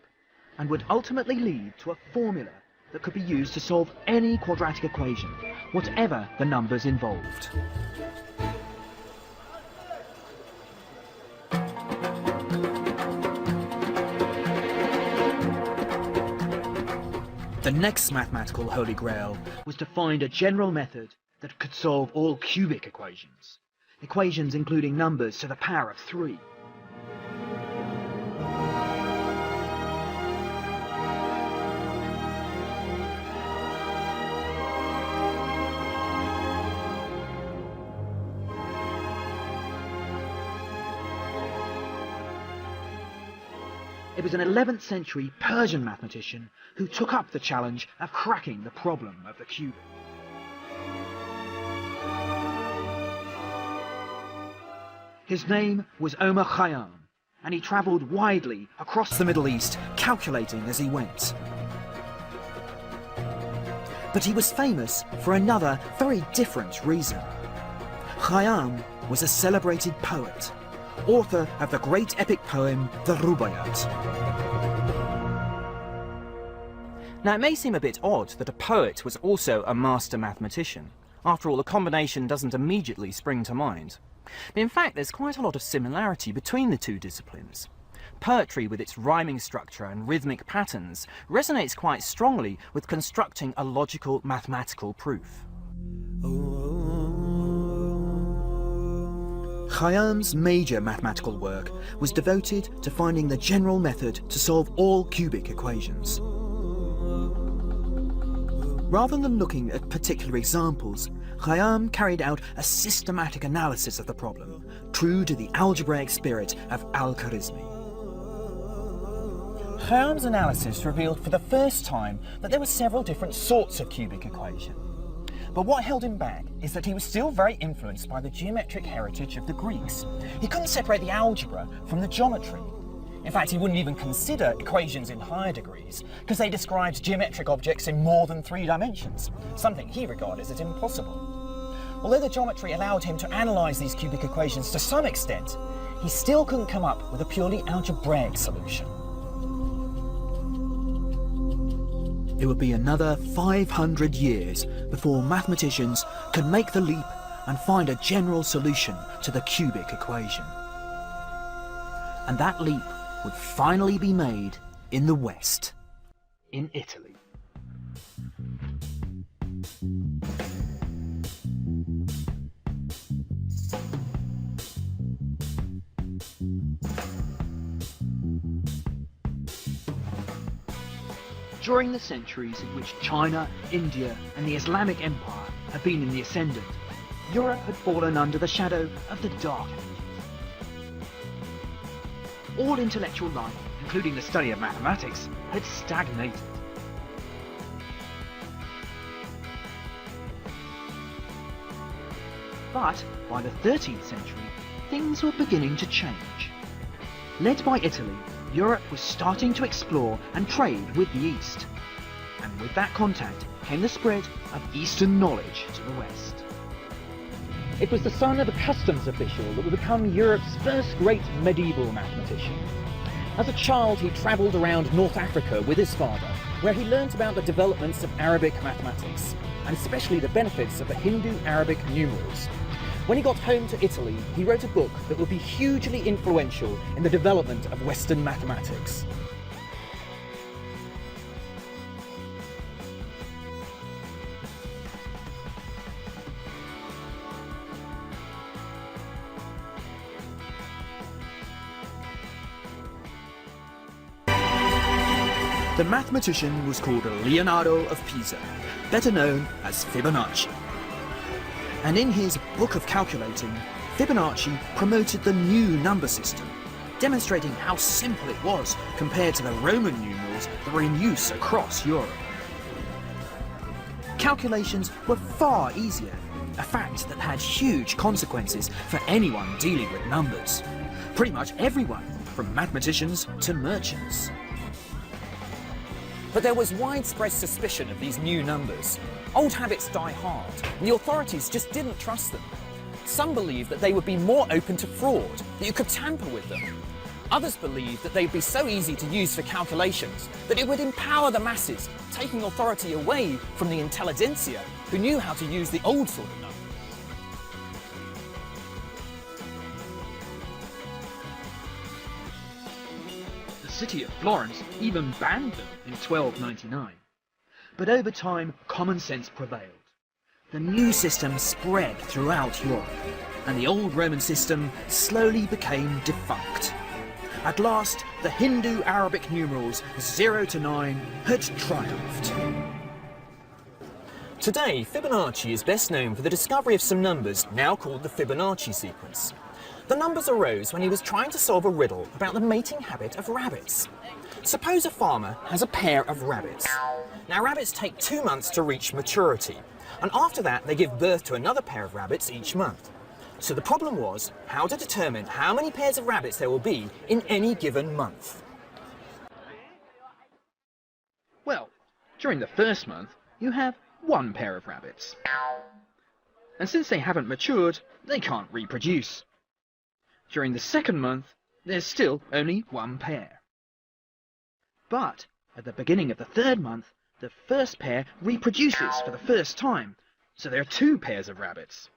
and would ultimately lead to a formula that could be used to solve any quadratic equation, whatever the numbers involved. The next mathematical holy grail was to find a general method that could solve all cubic equations, equations including numbers to the power of 3. It was an 11th century Persian mathematician who took up the challenge of cracking the problem of the cubic. His name was Omar Khayyam, and he travelled widely across the Middle East, calculating as he went. But he was famous for another, very different reason. Khayyam was a celebrated poet, author of the great epic poem, the Rubaiyat. Now, it may seem a bit odd that a poet was also a master mathematician. After all, the combination doesn't immediately spring to mind. But in fact, there's quite a lot of similarity between the two disciplines. Poetry, with its rhyming structure and rhythmic patterns, resonates quite strongly with constructing a logical mathematical proof. Khayyam's major mathematical work was devoted to finding the general method to solve all cubic equations. Rather than looking at particular examples, Khayyam carried out a systematic analysis of the problem, true to the algebraic spirit of Al-Khwarizmi. Khayyam's analysis revealed for the first time that there were several different sorts of cubic equation. But what held him back is that he was still very influenced by the geometric heritage of the Greeks. He couldn't separate the algebra from the geometry. In fact, he wouldn't even consider equations in higher degrees because they described geometric objects in more than 3 dimensions, something he regarded as impossible. Although the geometry allowed him to analyse these cubic equations to some extent, he still couldn't come up with a purely algebraic solution. It would be another 500 years before mathematicians could make the leap and find a general solution to the cubic equation. And that leap would finally be made in the West, in Italy. During the centuries in which China, India and the Islamic Empire have been in the ascendant, Europe had fallen under the shadow of the Dark Ages. All intellectual life, including the study of mathematics, had stagnated. But by the 13th century, things were beginning to change. Led by Italy, Europe was starting to explore and trade with the East. And with that contact came the spread of Eastern knowledge to the West. It was the son of a customs official that would become Europe's first great medieval mathematician. As a child, he travelled around North Africa with his father, where he learnt about the developments of Arabic mathematics, and especially the benefits of the Hindu-Arabic numerals. When he got home to Italy, he wrote a book that would be hugely influential in the development of Western mathematics. The mathematician was called Leonardo of Pisa, better known as Fibonacci. And in his Book of Calculating, Fibonacci promoted the new number system, demonstrating how simple it was compared to the Roman numerals that were in use across Europe. Calculations were far easier, a fact that had huge consequences for anyone dealing with numbers. Pretty much everyone, from mathematicians to merchants. But there was widespread suspicion of these new numbers. Old habits die hard, and the authorities just didn't trust them. Some believed that they would be more open to fraud, that you could tamper with them. Others believed that they'd be so easy to use for calculations that it would empower the masses, taking authority away from the intelligentsia who knew how to use the old sort of numbers. The city of Florence even banned them in 1299. But over time, common sense prevailed. The new system spread throughout Europe, and the old Roman system slowly became defunct. At last, the Hindu-Arabic numerals 0 to 9 had triumphed. Today, Fibonacci is best known for the discovery of some numbers now called the Fibonacci sequence. The numbers arose when he was trying to solve a riddle about the mating habit of rabbits. Suppose a farmer has a pair of rabbits. Now, rabbits take 2 months to reach maturity, and after that they give birth to another pair of rabbits each month. So the problem was how to determine how many pairs of rabbits there will be in any given month. Well, during the first month, you have 1 pair of rabbits. And since they haven't matured, they can't reproduce. During the second month, there's still only 1 pair. But at the beginning of the third month, the first pair reproduces for the first time, so there are 2 pairs of rabbits.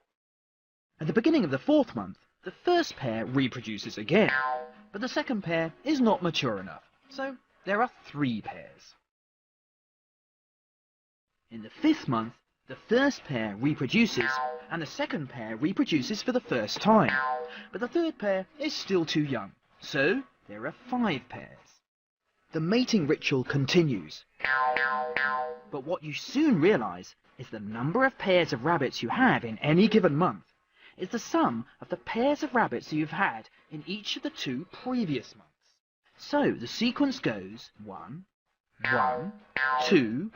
At the beginning of the fourth month, the first pair reproduces again, but the second pair is not mature enough, so there are 3 pairs. In the 5th month, the first pair reproduces, and the second pair reproduces for the first time, but the third pair is still too young, so there are 5 pairs. The mating ritual continues, but what you soon realise is the number of pairs of rabbits you have in any given month is the sum of the pairs of rabbits you've had in each of the 2 previous months. So the sequence goes 1, 1, 2,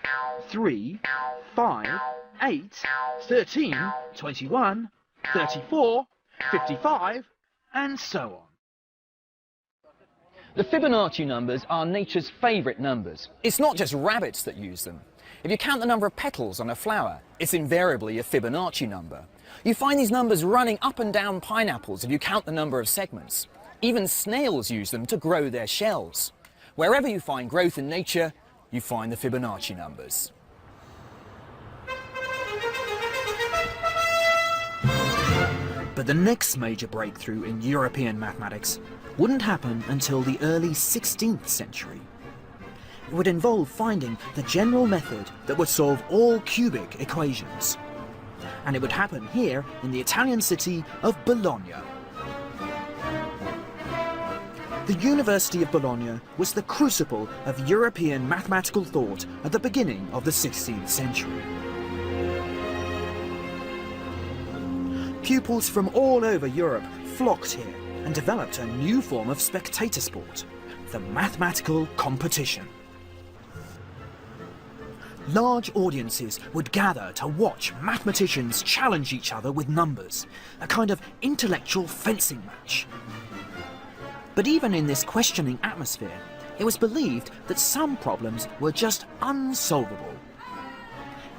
3, 5, 8, 13, 21, 34, 55, and so on. The Fibonacci numbers are nature's favourite numbers. It's not just rabbits that use them. If you count the number of petals on a flower, it's invariably a Fibonacci number. You find these numbers running up and down pineapples if you count the number of segments. Even snails use them to grow their shells. Wherever you find growth in nature, you find the Fibonacci numbers. But the next major breakthrough in European mathematics wouldn't happen until the early 16th century. It would involve finding the general method that would solve all cubic equations. And it would happen here in the Italian city of Bologna. The University of Bologna was the crucible of European mathematical thought at the beginning of the 16th century. Pupils from all over Europe flocked here and developed a new form of spectator sport, the mathematical competition. Large audiences would gather to watch mathematicians challenge each other with numbers, a kind of intellectual fencing match. But even in this questioning atmosphere, it was believed that some problems were just unsolvable.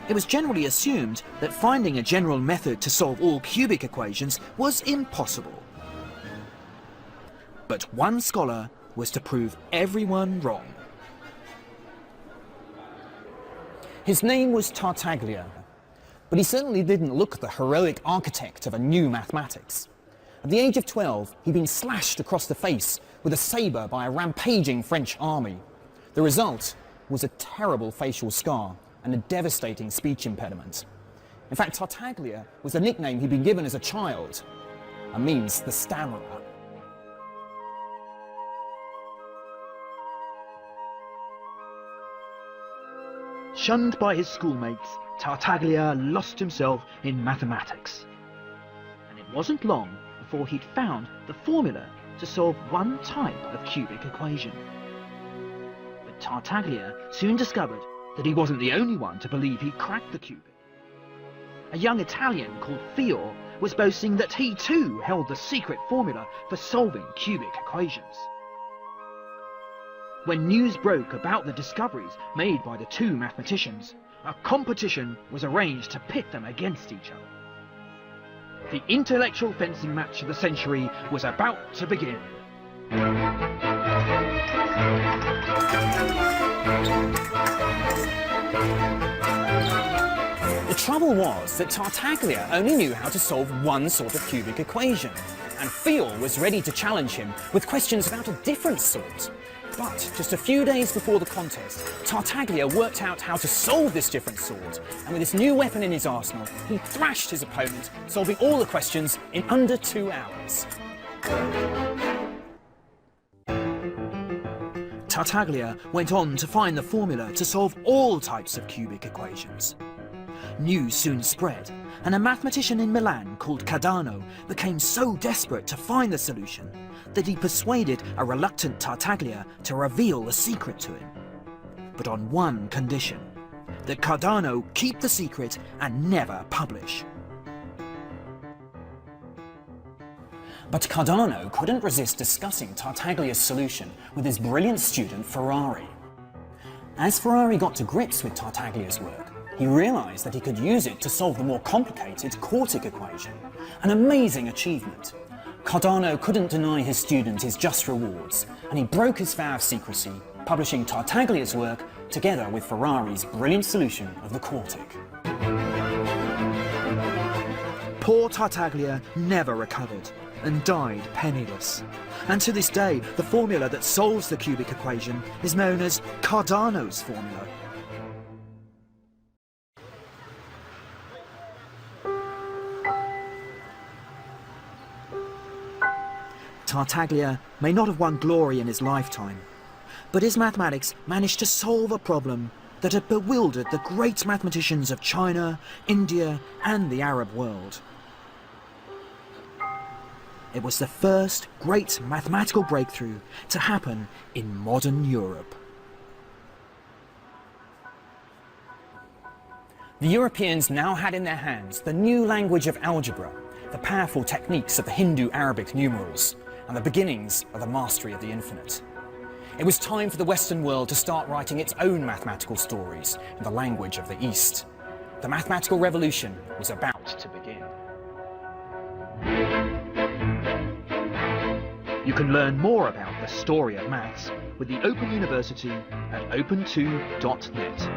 It was generally assumed that finding a general method to solve all cubic equations was impossible. But one scholar was to prove everyone wrong. His name was Tartaglia, but he certainly didn't look the heroic architect of a new mathematics. At the age of 12, he'd been slashed across the face with a sabre by a rampaging French army. The result was a terrible facial scar and a devastating speech impediment. In fact, Tartaglia was a nickname he'd been given as a child, and means the stammerer. Shunned by his schoolmates, Tartaglia lost himself in mathematics. And it wasn't long before he'd found the formula to solve one type of cubic equation. But Tartaglia soon discovered that he wasn't the only one to believe he'd cracked the cubic. A young Italian called Theo was boasting that he too held the secret formula for solving cubic equations. When news broke about the discoveries made by the two mathematicians, a competition was arranged to pit them against each other. The intellectual fencing match of the century was about to begin. The trouble was that Tartaglia only knew how to solve one sort of cubic equation, and Theo was ready to challenge him with questions about a different sort. But just a few days before the contest, Tartaglia worked out how to solve this different sort, and with this new weapon in his arsenal, he thrashed his opponent, solving all the questions in under 2 hours. Tartaglia went on to find the formula to solve all types of cubic equations. News soon spread, and a mathematician in Milan called Cardano became so desperate to find the solution that he persuaded a reluctant Tartaglia to reveal the secret to him. But on one condition, that Cardano keep the secret and never publish. But Cardano couldn't resist discussing Tartaglia's solution with his brilliant student Ferrari. As Ferrari got to grips with Tartaglia's work, he realized that he could use it to solve the more complicated quartic equation, an amazing achievement. Cardano couldn't deny his student his just rewards, and he broke his vow of secrecy, publishing Tartaglia's work together with Ferrari's brilliant solution of the quartic. Poor Tartaglia never recovered and died penniless. And to this day, the formula that solves the cubic equation is known as Cardano's formula. Tartaglia may not have won glory in his lifetime, but his mathematics managed to solve a problem that had bewildered the great mathematicians of China, India, and the Arab world. It was the first great mathematical breakthrough to happen in modern Europe. The Europeans now had in their hands the new language of algebra, the powerful techniques of the Hindu-Arabic numerals, and the beginnings of the mastery of the infinite. It was time for the Western world to start writing its own mathematical stories in the language of the East. The mathematical revolution was about to begin. You can learn more about the story of maths with the Open University at open2.net.